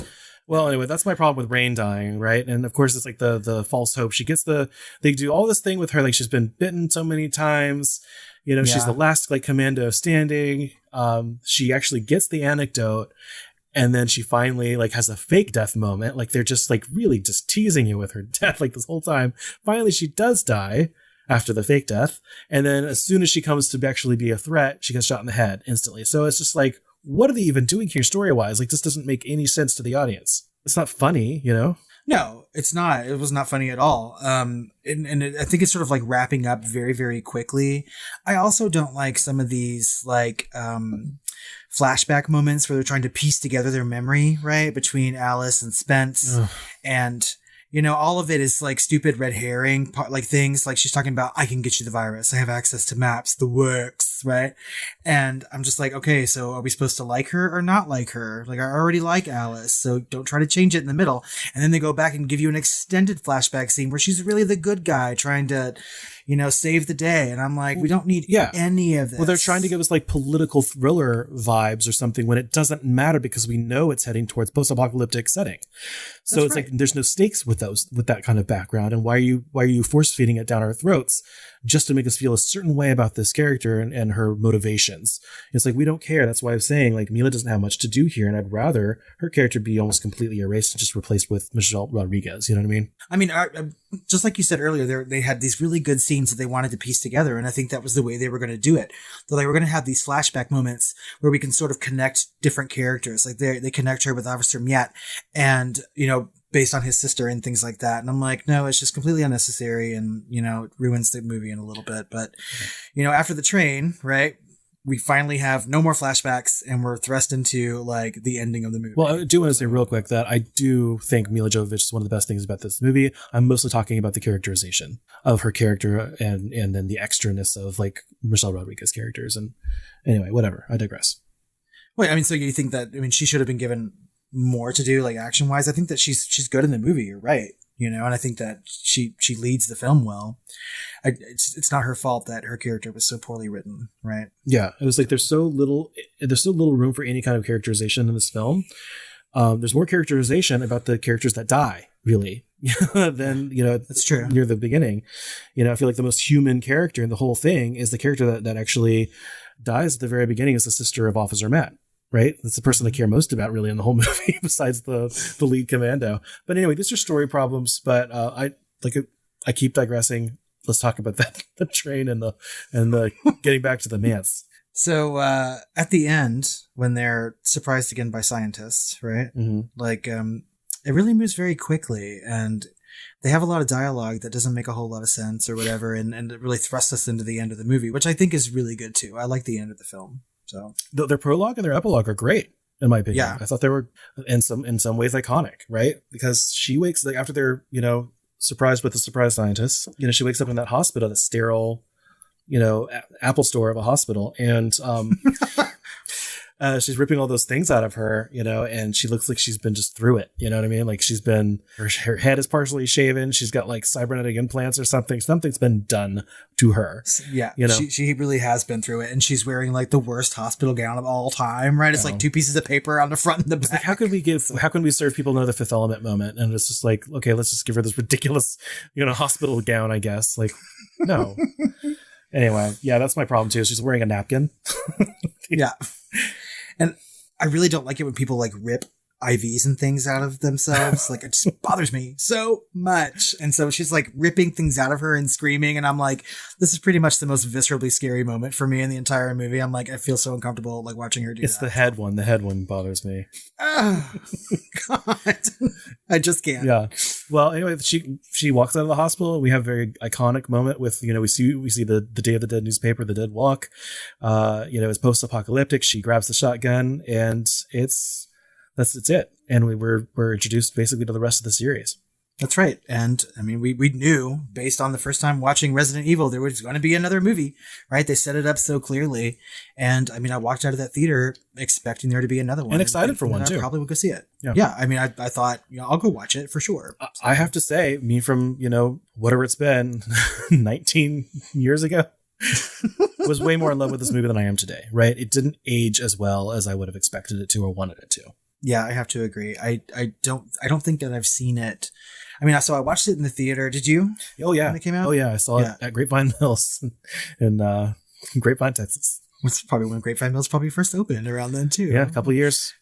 [SPEAKER 1] Well, anyway, that's my problem with Rain dying, right? And of course, it's like the false hope. She gets they do all this thing with her, like she's been bitten so many times. She's the last like commando standing. She actually gets the anecdote, and then she finally like has a fake death moment. Like they're just like really just teasing you with her death like this whole time. Finally, she does die after the fake death, and then as soon as she comes to actually be a threat, she gets shot in the head instantly. So it's just like, what are they even doing here story-wise? Like, this doesn't make any sense to the audience. It's not funny,
[SPEAKER 2] No, it's not. It was not funny at all. I think it's sort of like wrapping up very, very quickly. I also don't like some of these like flashback moments where they're trying to piece together their memory, right, between Alice and Spence. Ugh. And all of it is like stupid red herring, like things like she's talking about, I can get you the virus. I have access to maps, the works, right? And I'm just like, okay, so are we supposed to like her or not like her? Like, I already like Alice, so don't try to change it in the middle. And then they go back and give you an extended flashback scene where she's really the good guy trying to, save the day. And I'm like, we don't need any of this.
[SPEAKER 1] Well, they're trying to give us like political thriller vibes or something when it doesn't matter because we know it's heading towards post-apocalyptic setting. So it's like, there's no stakes with that kind of background. And why are you force feeding it down our throats just to make us feel a certain way about this character and her motivations? It's like, we don't care. That's why I'm saying like Milla doesn't have much to do here. And I'd rather her character be almost completely erased and just replaced with Michelle Rodriguez. You know what I mean?
[SPEAKER 2] I mean, just like you said earlier, they had these really good scenes that they wanted to piece together. And I think that was the way they were going to do it. So they were going to have these flashback moments where we can sort of connect different characters. Like they connect her with Officer Miet and, based on his sister and things like that. And I'm like, no, it's just completely unnecessary. And, it ruins the movie in a little bit. But, after the train, right? we finally have no more flashbacks and we're thrust into like the ending of the movie.
[SPEAKER 1] Well, I do want to say real quick that I do think Milla Jovovich is one of the best things about this movie. I'm mostly talking about the characterization of her character and then the extraness of like Michelle Rodriguez's characters. And anyway, whatever. I digress.
[SPEAKER 2] Wait, I mean, so you think that, I mean, she should have been given more to do, like action wise? I think that she's good in the movie. You're right. You know, and I think that she leads the film well. It's not her fault that her character was so poorly written, right?
[SPEAKER 1] Yeah, it was like there's so little room for any kind of characterization in this film. There's more characterization about the characters that die, really, than, you know,
[SPEAKER 2] that's true.
[SPEAKER 1] Near the beginning. You know, I feel like the most human character in the whole thing is the character that actually dies at the very beginning, is the sister of Officer Matt. Right? That's the person I care most about really in the whole movie besides the lead commando. But anyway, these are story problems, but I keep digressing. Let's talk about the train and the getting back to the manse.
[SPEAKER 2] So at the end, when they're surprised again by scientists, right?
[SPEAKER 1] Mm-hmm.
[SPEAKER 2] Like it really moves very quickly, and they have a lot of dialogue that doesn't make a whole lot of sense or whatever, and it really thrusts us into the end of the movie, which I think is really good too. I like the end of the film. So
[SPEAKER 1] their prologue and their epilogue are great, in my opinion.
[SPEAKER 2] Yeah.
[SPEAKER 1] I thought they were in some ways iconic, right? Because she wakes, like, after they're, you know, surprised with the surprise scientists, you know, she wakes up in that hospital, that sterile, you know, Apple store of a hospital, and she's ripping all those things out of her, you know, and she looks like she's been just through it. You know what I mean? Like her head is partially shaven. She's got like cybernetic implants or something. Something's been done to her.
[SPEAKER 2] Yeah.
[SPEAKER 1] You know,
[SPEAKER 2] she really has been through it, and she's wearing like the worst hospital gown of all time, right? It's like 2 pieces of paper on the front and the back.
[SPEAKER 1] Like, how can we serve people another Fifth Element moment? And it's just like, okay, let's just give her this ridiculous, you know, hospital gown, I guess. Like, no. Anyway, yeah, that's my problem too. She's wearing a napkin.
[SPEAKER 2] Yeah. And I really don't like it when people like rip IVs and things out of themselves. Like, it just bothers me so much. And so she's like ripping things out of her and screaming. And I'm like, this is pretty much the most viscerally scary moment for me in the entire movie. I'm like, I feel so uncomfortable like watching her do
[SPEAKER 1] It's
[SPEAKER 2] that.
[SPEAKER 1] the head one. The head one bothers me.
[SPEAKER 2] Oh, God. I just can't.
[SPEAKER 1] Yeah. Well, anyway, she walks out of the hospital. We have a very iconic moment with, you know, we see the Day of the Dead newspaper, The Dead Walk. You know, it's post-apocalyptic. She grabs the shotgun, and it's it. And we're introduced basically to the rest of the series.
[SPEAKER 2] That's right. And I mean, we knew based on the first time watching Resident Evil, there was going to be another movie, right? They set it up so clearly. And I mean, I walked out of that theater expecting there to be another one.
[SPEAKER 1] And excited for one too.
[SPEAKER 2] I probably would go see it.
[SPEAKER 1] Yeah.
[SPEAKER 2] Yeah. I mean, I thought, you know, I'll go watch it for sure.
[SPEAKER 1] I have to say, me from, you know, whatever it's been, 19 years ago, was way more in love with this movie than I am today, right? It didn't age as well as I would have expected it to or wanted it to.
[SPEAKER 2] Yeah, I have to agree. I don't think that I've seen it. I mean, so I watched it in the theater. Did you?
[SPEAKER 1] Oh yeah,
[SPEAKER 2] when it came out.
[SPEAKER 1] Oh yeah, I saw it at Grapevine Mills in Grapevine, Texas.
[SPEAKER 2] It's probably when Grapevine Mills probably first opened, around then too.
[SPEAKER 1] Yeah, a couple of years.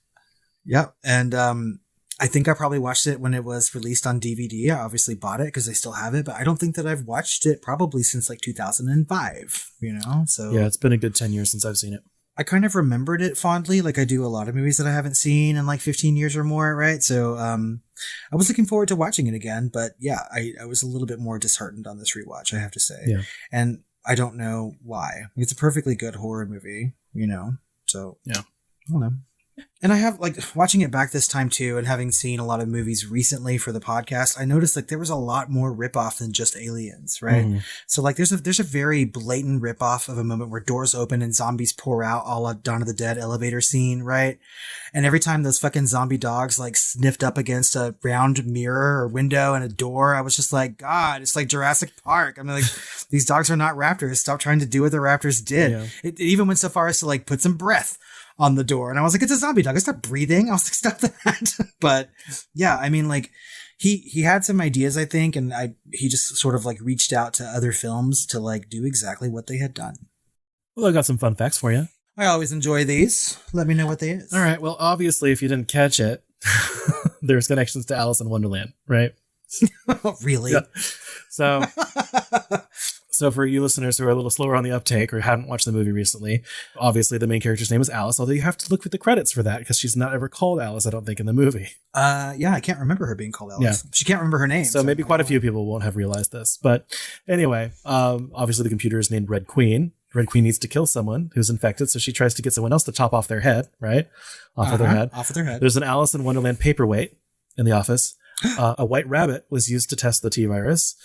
[SPEAKER 2] Yeah, and I think I probably watched it when it was released on DVD. I obviously bought it because they still have it, but I don't think that I've watched it probably since like 2005. You know, so
[SPEAKER 1] yeah, it's been a good 10 years since I've seen it.
[SPEAKER 2] I kind of remembered it fondly, like I do a lot of movies that I haven't seen in like 15 years or more, right? So I was looking forward to watching it again, but yeah, I was a little bit more disheartened on this rewatch, I have to say.
[SPEAKER 1] Yeah.
[SPEAKER 2] And I don't know why. It's a perfectly good horror movie, you know? So
[SPEAKER 1] yeah,
[SPEAKER 2] I don't know. And I have, like, watching it back this time too, and having seen a lot of movies recently for the podcast, I noticed like there was a lot more ripoff than just Aliens, right? Mm-hmm. So like there's a very blatant ripoff of a moment where doors open and zombies pour out, a la Dawn of the Dead elevator scene, right? And every time those fucking zombie dogs like sniffed up against a round mirror or window and a door, I was just like, God, it's like Jurassic Park. I mean, like, these dogs are not raptors. Stop trying to do what the raptors did. Yeah. It even went so far as to like put some breath on the door. And I was like, it's a zombie dog. It's not breathing. I was like, stop that. But yeah, I mean, like he had some ideas, I think. And he just sort of like reached out to other films to like do exactly what they had done.
[SPEAKER 1] Well, I got some fun facts for you.
[SPEAKER 2] I always enjoy these. Let me know what they is.
[SPEAKER 1] All right. Well, obviously, if you didn't catch it, there's connections to Alice in Wonderland, right?
[SPEAKER 2] Oh, really?
[SPEAKER 1] Yeah. So for you listeners who are a little slower on the uptake or haven't watched the movie recently, obviously the main character's name is Alice, although you have to look at the credits for that because she's not ever called Alice, I don't think, in the movie.
[SPEAKER 2] Yeah, I can't remember her being called Alice.
[SPEAKER 1] Yeah.
[SPEAKER 2] She can't remember her name.
[SPEAKER 1] So maybe quite a few people won't have realized this. But anyway, obviously the computer is named Red Queen Red Queen needs to kill someone who's infected, so she tries to get someone else to chop off their head, right? Off of their head.
[SPEAKER 2] Off of their head.
[SPEAKER 1] There's an Alice in Wonderland paperweight in the office. A white rabbit was used to test the T-virus.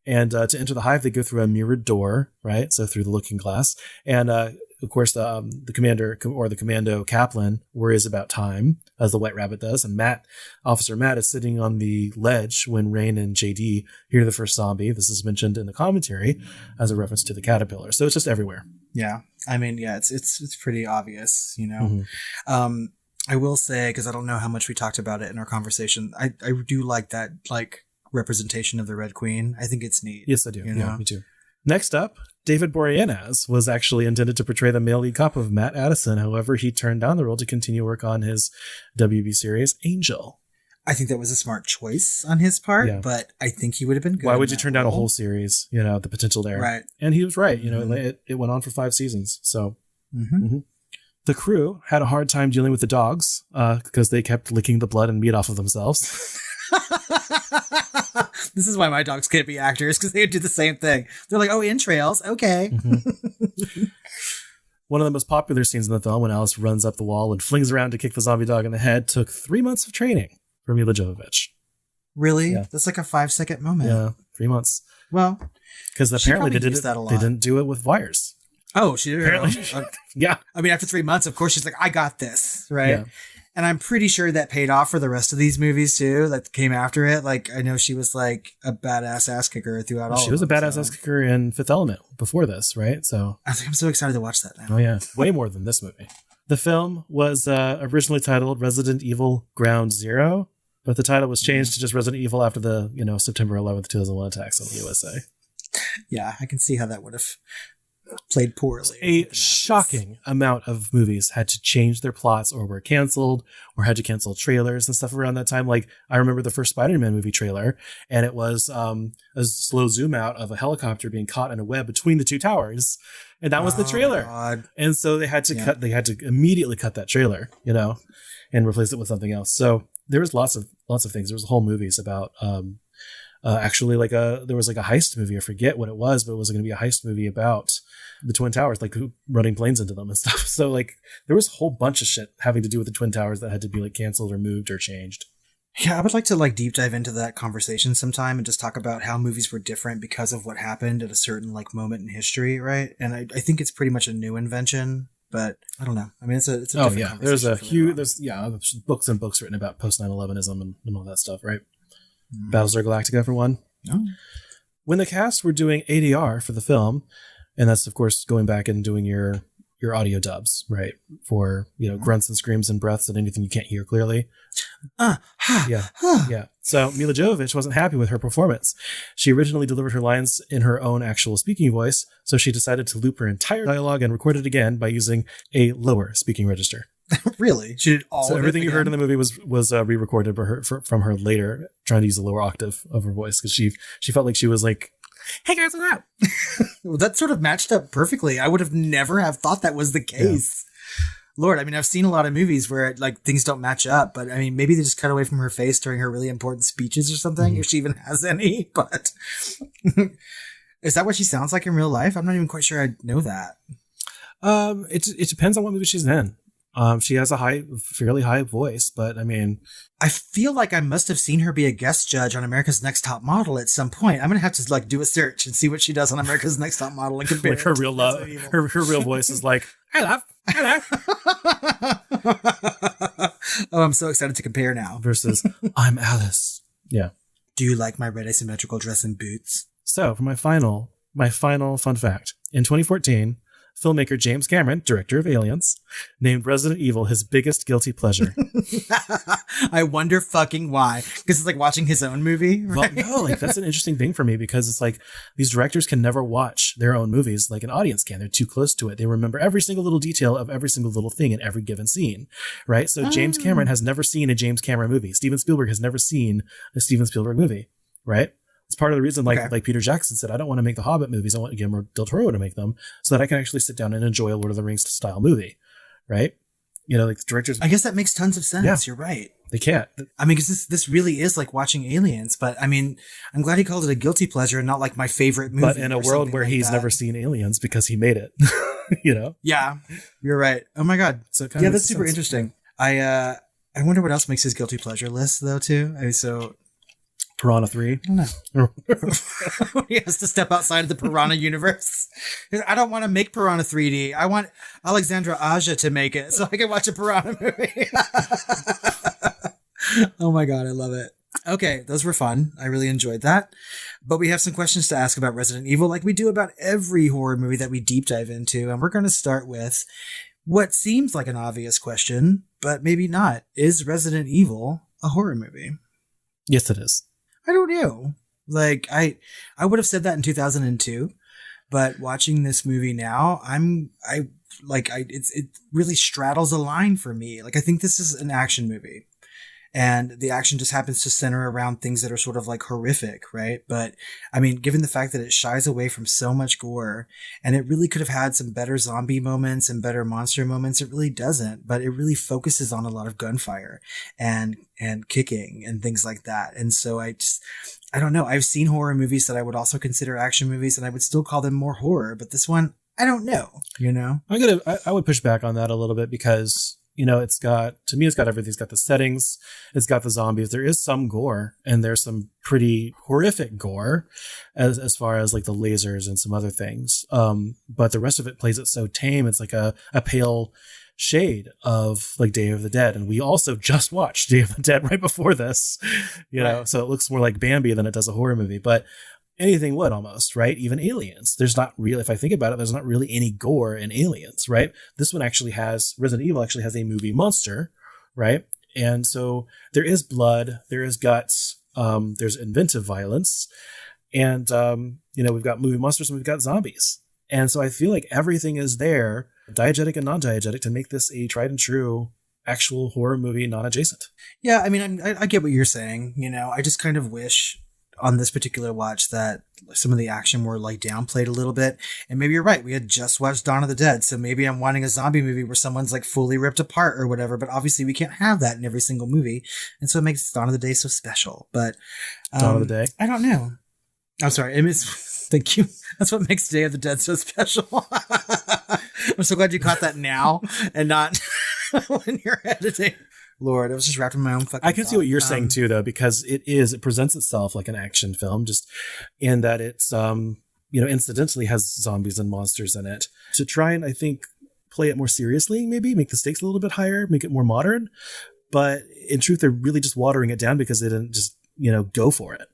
[SPEAKER 1] And to enter the Hive, they go through a mirrored door, right? So through the looking glass. And of course, the commander or the commando Kaplan worries about time, as the white rabbit does. And Officer Matt is sitting on the ledge when Rain and JD hear the first zombie. This is mentioned in the commentary as a reference to the caterpillar. So it's just everywhere.
[SPEAKER 2] Yeah. I mean, yeah, it's pretty obvious, you know. Mm-hmm. I will say, because I don't know how much we talked about it in our conversation, I do like that, like, representation of the Red Queen. I think it's neat.
[SPEAKER 1] Yes, I do.
[SPEAKER 2] You know?
[SPEAKER 1] Yeah, me too. Next up, David Boreanaz was actually intended to portray the male lead cop of Matt Addison. However, he turned down the role to continue work on his WB series, Angel.
[SPEAKER 2] I think that was a smart choice on his part, but I think he would have been good.
[SPEAKER 1] Why would you turn down a whole series? You know, the potential there.
[SPEAKER 2] Right.
[SPEAKER 1] And he was right. You know, it went on for 5 seasons. So the crew had a hard time dealing with the dogs because they kept licking the blood and meat off of themselves.
[SPEAKER 2] This is why my dogs can't be actors, because they would do the same thing. They're like, oh, entrails. Okay.
[SPEAKER 1] One of the most popular scenes in the film, when Alice runs up the wall and flings around to kick the zombie dog in the head, took 3 months of training for Milla Jovovich.
[SPEAKER 2] Really?
[SPEAKER 1] Yeah.
[SPEAKER 2] That's like a 5-second moment.
[SPEAKER 1] Yeah, 3 months.
[SPEAKER 2] Well,
[SPEAKER 1] because apparently they didn't do it with wires.
[SPEAKER 2] Oh, she did.
[SPEAKER 1] Apparently. Yeah.
[SPEAKER 2] I mean, after 3 months, of course, she's like, I got this. Right.
[SPEAKER 1] Yeah.
[SPEAKER 2] And I'm pretty sure that paid off for the rest of these movies too, that came after it. Like, I know she was like a badass ass kicker throughout all of them.
[SPEAKER 1] She was a badass ass kicker in Fifth Element before this, right? So
[SPEAKER 2] I think I'm so excited to watch that now.
[SPEAKER 1] Oh yeah, way more than this movie. The film was originally titled Resident Evil Ground Zero, but the title was changed to just Resident Evil after the, September 11th, 2001 attacks on the USA.
[SPEAKER 2] Yeah, I can see how that would have played poorly.
[SPEAKER 1] A shocking amount of movies had to change their plots or were canceled or had to cancel trailers and stuff around that time. Like, I remember the first Spider-Man movie trailer, and it was a slow zoom out of a helicopter being caught in a web between the two towers. And that was the trailer. God. And so they had to immediately cut that trailer, and replace it with something else. So there was lots of things. There was whole movies about, actually there was a heist movie. I forget what it was, but it was going to be a heist movie about the Twin Towers, like running planes into them and stuff. So there was a whole bunch of shit having to do with the Twin Towers that had to be canceled or moved or changed.
[SPEAKER 2] Yeah, I would like to deep dive into that conversation sometime and just talk about how movies were different because of what happened at a certain moment in history, right? And I think it's pretty much a new invention, but I don't know. I mean, it's a different conversation. There's
[SPEAKER 1] books and books written about post 9/11ism and all that stuff, right? Battlestar Galactica for one.
[SPEAKER 2] Oh.
[SPEAKER 1] When the cast were doing ADR for the film, and that's of course going back and doing your audio dubs, right? For grunts and screams and breaths and anything you can't hear clearly. Yeah. So Milla Jovovich wasn't happy with her performance. She originally delivered her lines in her own actual speaking voice, so she decided to loop her entire dialogue and record it again by using a lower speaking register.
[SPEAKER 2] Really? She did all. So
[SPEAKER 1] everything you heard in the movie was re-recorded from her later, trying to use a lower octave of her voice because she felt like she was like, "Hey guys, what's up?"
[SPEAKER 2] Well, that sort of matched up perfectly. I would have never have thought that was the case. Yeah. Lord, I mean, I've seen a lot of movies where things don't match up, but I mean, maybe they just cut away from her face during her really important speeches or something, if she even has any. But is that what she sounds like in real life? I'm not even quite sure I know that.
[SPEAKER 1] It depends on what movie she's in. She has a fairly high voice, but I mean,
[SPEAKER 2] I feel like I must have seen her be a guest judge on America's Next Top Model at some point. I'm going to have to do a search and see what she does on America's Next Top Model and compare
[SPEAKER 1] her real her real voice is like, hello.
[SPEAKER 2] Oh, I'm so excited to compare now.
[SPEAKER 1] Versus, I'm Alice. Yeah.
[SPEAKER 2] Do you like my red asymmetrical dress and boots?
[SPEAKER 1] So for my final fun fact, in 2014, filmmaker James Cameron, director of Aliens, named Resident Evil his biggest guilty pleasure.
[SPEAKER 2] I wonder fucking why. Because it's like watching his own movie, right?
[SPEAKER 1] Well, no, that's an interesting thing for me because it's like these directors can never watch their own movies like an audience can. They're too close to it. They remember every single little detail of every single little thing in every given scene, right? So James Cameron has never seen a James Cameron movie. Steven Spielberg has never seen a Steven Spielberg movie, right? It's part of the reason, like Peter Jackson said, I don't want to make the Hobbit movies. I want Guillermo del Toro to make them so that I can actually sit down and enjoy a Lord of the Rings style movie, right? The directors.
[SPEAKER 2] I guess that makes tons of sense. Yeah. You're right.
[SPEAKER 1] They can't.
[SPEAKER 2] I mean, because this really is like watching Aliens, but I mean, I'm glad he called it a guilty pleasure and not like my favorite movie.
[SPEAKER 1] But in a world where he's never seen Aliens because he made it, you know?
[SPEAKER 2] Yeah, you're right. Oh my God.
[SPEAKER 1] So
[SPEAKER 2] yeah, that's super interesting. I wonder what else makes his guilty pleasure list though too. I mean, so
[SPEAKER 1] Piranha 3.
[SPEAKER 2] I don't know. He has to step outside of the Piranha universe. I don't want to make Piranha 3D. I want Alexandra Aja to make it so I can watch a Piranha movie. Oh my God, I love it. Okay, those were fun. I really enjoyed that. But we have some questions to ask about Resident Evil like we do about every horror movie that we deep dive into. And we're going to start with what seems like an obvious question, but maybe not. Is Resident Evil a horror movie?
[SPEAKER 1] Yes, it is.
[SPEAKER 2] I don't know. Like, I would have said that in 2002, but watching this movie now, it really straddles a line for me. Like, I think this is an action movie. And the action just happens to center around things that are sort of like horrific, right? But I mean, given the fact that it shies away from so much gore and it really could have had some better zombie moments and better monster moments, it really doesn't. But it really focuses on a lot of gunfire and kicking and things like that. And so I don't know. I've seen horror movies that I would also consider action movies and I would still call them more horror. But this one, I don't know, you know?
[SPEAKER 1] I would push back on that a little bit because, you know, it's got everything. It's got the settings. It's got the zombies. There is some gore and there's some pretty horrific gore as far as like the lasers and some other things. But the rest of it plays it so tame. It's like a pale shade of like Day of the Dead. And we also just watched Day of the Dead right before this, you know, so it looks more like Bambi than it does a horror movie, but anything would almost, right? Even Aliens. There's not really, if I think about it, there's not really any gore in Aliens, right? This one actually has, Resident Evil actually has a movie monster, right? And so there is blood, there is guts, there's inventive violence, and, you know, we've got movie monsters and we've got zombies. And so I feel like everything is there, diegetic and non-diegetic, to make this a tried and true actual horror movie, non-adjacent.
[SPEAKER 2] Yeah, I mean, I get what you're saying. You know, I just kind of wish on this particular watch that some of the action were like downplayed a little bit. And maybe you're right. We had just watched Dawn of the Dead. So maybe I'm wanting a zombie movie where someone's like fully ripped apart or whatever. But obviously we can't have that in every single movie. And so it makes Dawn of the Day so special. But
[SPEAKER 1] Dawn of the Day?
[SPEAKER 2] I don't know. I'm sorry. Thank you. That's what makes Day of the Dead so special. I'm so glad you caught that now and not when you're editing. Lord, I was just wrapped in my own fucking
[SPEAKER 1] I can see what you're saying too, though, because it presents itself like an action film, just in that it's, you know, incidentally has zombies and monsters in it. To try and, I think, play it more seriously, maybe make the stakes a little bit higher, make it more modern. But in truth, they're really just watering it down because they didn't just, you know, go for it.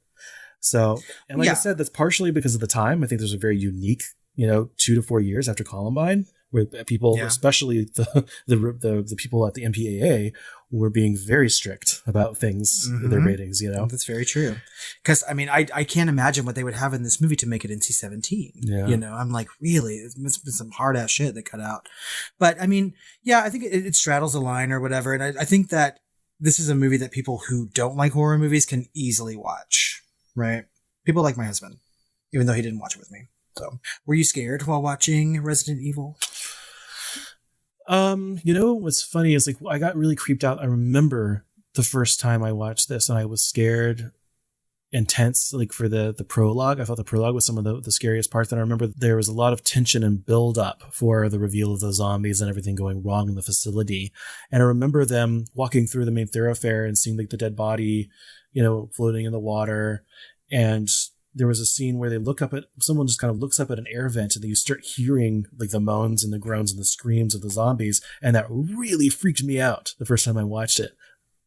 [SPEAKER 1] So, and like I said, that's partially because of the time. I think there's a very unique, you know, 2 to 4 years after Columbine, where people, especially the people at the MPAA, were being very strict about things, their ratings, you know?
[SPEAKER 2] That's very true. Because, I mean, I can't imagine what they would have in this movie to make it NC-17. Yeah. You know, I'm like, really? It must have been some hard-ass shit they cut out. But, I mean, yeah, I think it straddles a line or whatever. And I think that this is a movie that people who don't like horror movies can easily watch, right? People like my husband, even though he didn't watch it with me. So, were you scared while watching Resident Evil?
[SPEAKER 1] You know, what's funny is like, I got really creeped out. I remember the first time I watched this and I was scared and tense, like for the prologue. I thought the prologue was some of the scariest parts. And I remember there was a lot of tension and build up for the reveal of the zombies and everything going wrong in the facility. And I remember them walking through the main thoroughfare and seeing like the dead body, you know, floating in the water. And there was a scene where someone just kind of looks up at an air vent and then you start hearing like the moans and the groans and the screams of the zombies. And that really freaked me out the first time I watched it.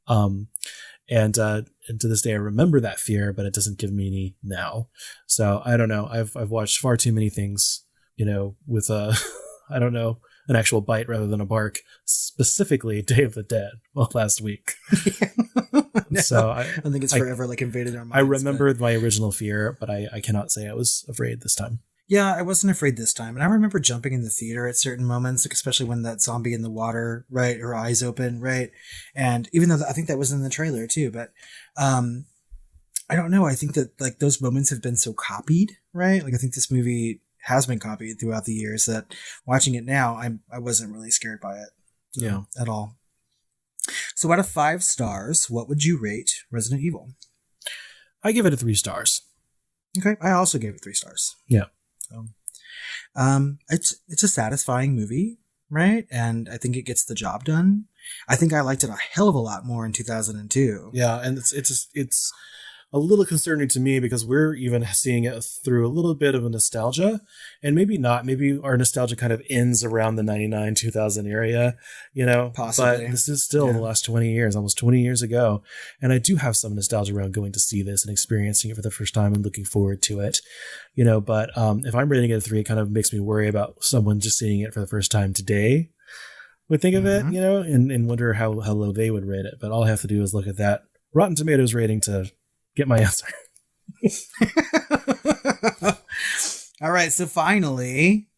[SPEAKER 1] And to this day, I remember that fear, but it doesn't give me any now. So I don't know. I've watched far too many things, you know, with I don't know, an actual bite rather than a bark, specifically Day of the Dead last week.
[SPEAKER 2] No,
[SPEAKER 1] so
[SPEAKER 2] I think it's forever like invaded our minds.
[SPEAKER 1] I remembered my original fear, but I cannot say I was afraid this time.
[SPEAKER 2] Yeah, I wasn't afraid this time. And I remember jumping in the theater at certain moments, like especially when that zombie in the water, right? Her eyes open, right? And even though I think that was in the trailer too, but I don't know. I think that like those moments have been so copied, right? Like I think this movie has been copied throughout the years that watching it now, I wasn't really scared by it.
[SPEAKER 1] Yeah.
[SPEAKER 2] At all. So out of 5 stars, what would you rate Resident Evil?
[SPEAKER 1] I give it a 3 stars.
[SPEAKER 2] Okay, I also gave it 3 stars.
[SPEAKER 1] Yeah.
[SPEAKER 2] So, it's a satisfying movie, right? And I think it gets the job done. I think I liked it a hell of a lot more in 2002.
[SPEAKER 1] Yeah, and it's a little concerning to me because we're even seeing it through a little bit of a nostalgia, and maybe not. Maybe our nostalgia kind of ends around the 99, 2000 area,
[SPEAKER 2] Possibly.
[SPEAKER 1] But this is still the last 20 years, almost 20 years ago. And I do have some nostalgia around going to see this and experiencing it for the first time and looking forward to it, but if I'm rating it a 3, it kind of makes me worry about someone just seeing it for the first time today would think of it, and wonder how low they would rate it. But all I have to do is look at that Rotten Tomatoes rating to get my answer.
[SPEAKER 2] All right, so finally,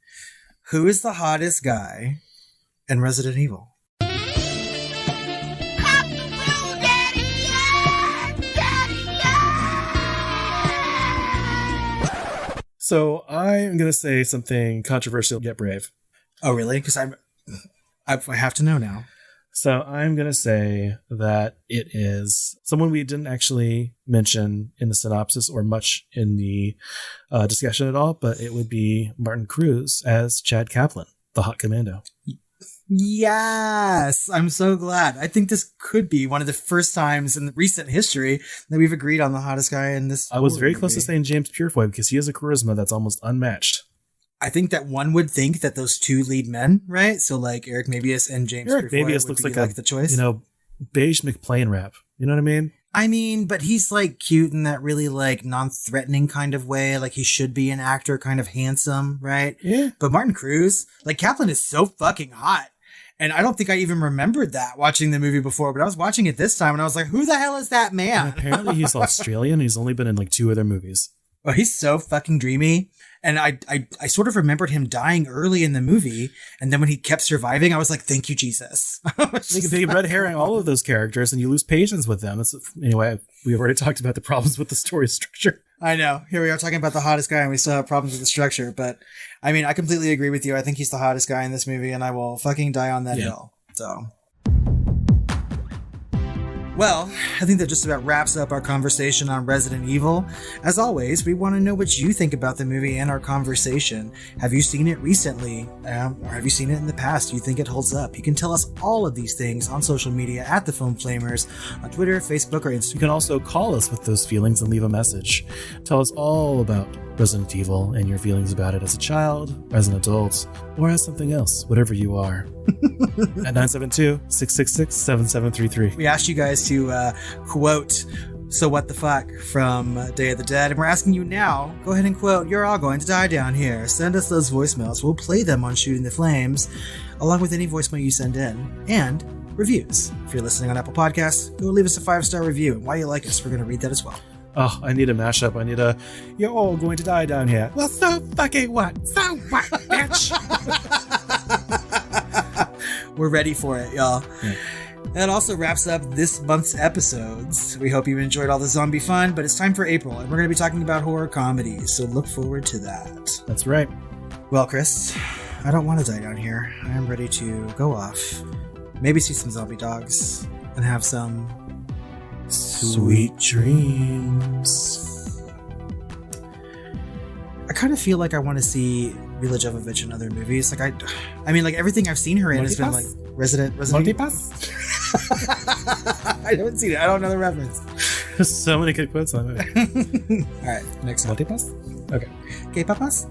[SPEAKER 2] who is the hottest guy in Resident Evil?
[SPEAKER 1] So I'm going to say something controversial yet brave.
[SPEAKER 2] Oh, really? Because I have to know now.
[SPEAKER 1] So I'm going to say that it is someone we didn't actually mention in the synopsis or much in the discussion at all, but it would be Martin Cruz as Chad Kaplan, the Hot Commando.
[SPEAKER 2] Yes, I'm so glad. I think this could be one of the first times in the recent history that we've agreed on the hottest guy in this.
[SPEAKER 1] I was very close to saying James Purefoy because he has a charisma that's almost unmatched.
[SPEAKER 2] I think that one would think that those 2 lead men, right? So like Eric Mabius and James
[SPEAKER 1] Mabius looks like
[SPEAKER 2] the choice.
[SPEAKER 1] Beige McPlane rap. You know what I mean?
[SPEAKER 2] I mean, but he's like cute in that really like non-threatening kind of way. Like he should be an actor, kind of handsome, right?
[SPEAKER 1] Yeah.
[SPEAKER 2] But Martin Cruz, like Kaplan is so fucking hot. And I don't think I even remembered that watching the movie before, but I was watching it this time and I was like, who the hell is that man?
[SPEAKER 1] And apparently he's Australian. He's only been in like 2 other movies.
[SPEAKER 2] Oh, he's so fucking dreamy. And I sort of remembered him dying early in the movie. And then when he kept surviving, I was like, thank you, Jesus.
[SPEAKER 1] They red herring all of those characters and you lose patience with them. Anyway, we've already talked about the problems with the story structure.
[SPEAKER 2] I know. Here we are talking about the hottest guy and we still have problems with the structure. But I mean, I completely agree with you. I think he's the hottest guy in this movie and I will fucking die on that hill. So... Well, I think that just about wraps up our conversation on Resident Evil. As always, we want to know what you think about the movie and our conversation. Have you seen it recently? Or have you seen it in the past? Do you think it holds up? You can tell us all of these things on social media at The Film Flamers, on Twitter, Facebook, or Instagram.
[SPEAKER 1] You can also call us with those feelings and leave a message. Tell us all about Resident Evil and your feelings about it as a child, as an adult, or as something else, whatever you are. At 972-666-7733.
[SPEAKER 2] We asked you guys to quote So What the Fuck from Day of the Dead, and we're asking you now, go ahead and quote You're All Going to Die Down Here. Send us those voicemails. We'll play them on Shooting the Flames, along with any voicemail you send in, and reviews. If you're listening on Apple Podcasts, go leave us a 5-star review, and why you like us, we're going to read that as well.
[SPEAKER 1] Oh, I need a mashup. I need a You're All Going to Die Down Here. Well, so fucking what? So what, bitch?
[SPEAKER 2] We're ready for it, y'all.
[SPEAKER 1] Yeah.
[SPEAKER 2] That also wraps up this month's episodes. We hope you enjoyed all the zombie fun, but it's time for April, and we're going to be talking about horror comedies, so look forward to that.
[SPEAKER 1] That's right.
[SPEAKER 2] Well, Chris, I don't want to die down here. I am ready to go off, maybe see some zombie dogs, and have some
[SPEAKER 1] sweet dreams.
[SPEAKER 2] I kind of feel like I want to see Milla Jovovich in other movies. Like I mean, like everything I've seen her in has been like Resident
[SPEAKER 1] Multipass?
[SPEAKER 2] I haven't seen it. I don't know the reference.
[SPEAKER 1] There's so many good quotes on it.
[SPEAKER 2] All right, next one.
[SPEAKER 1] Multipass? Okay.
[SPEAKER 2] ¿Qué papas?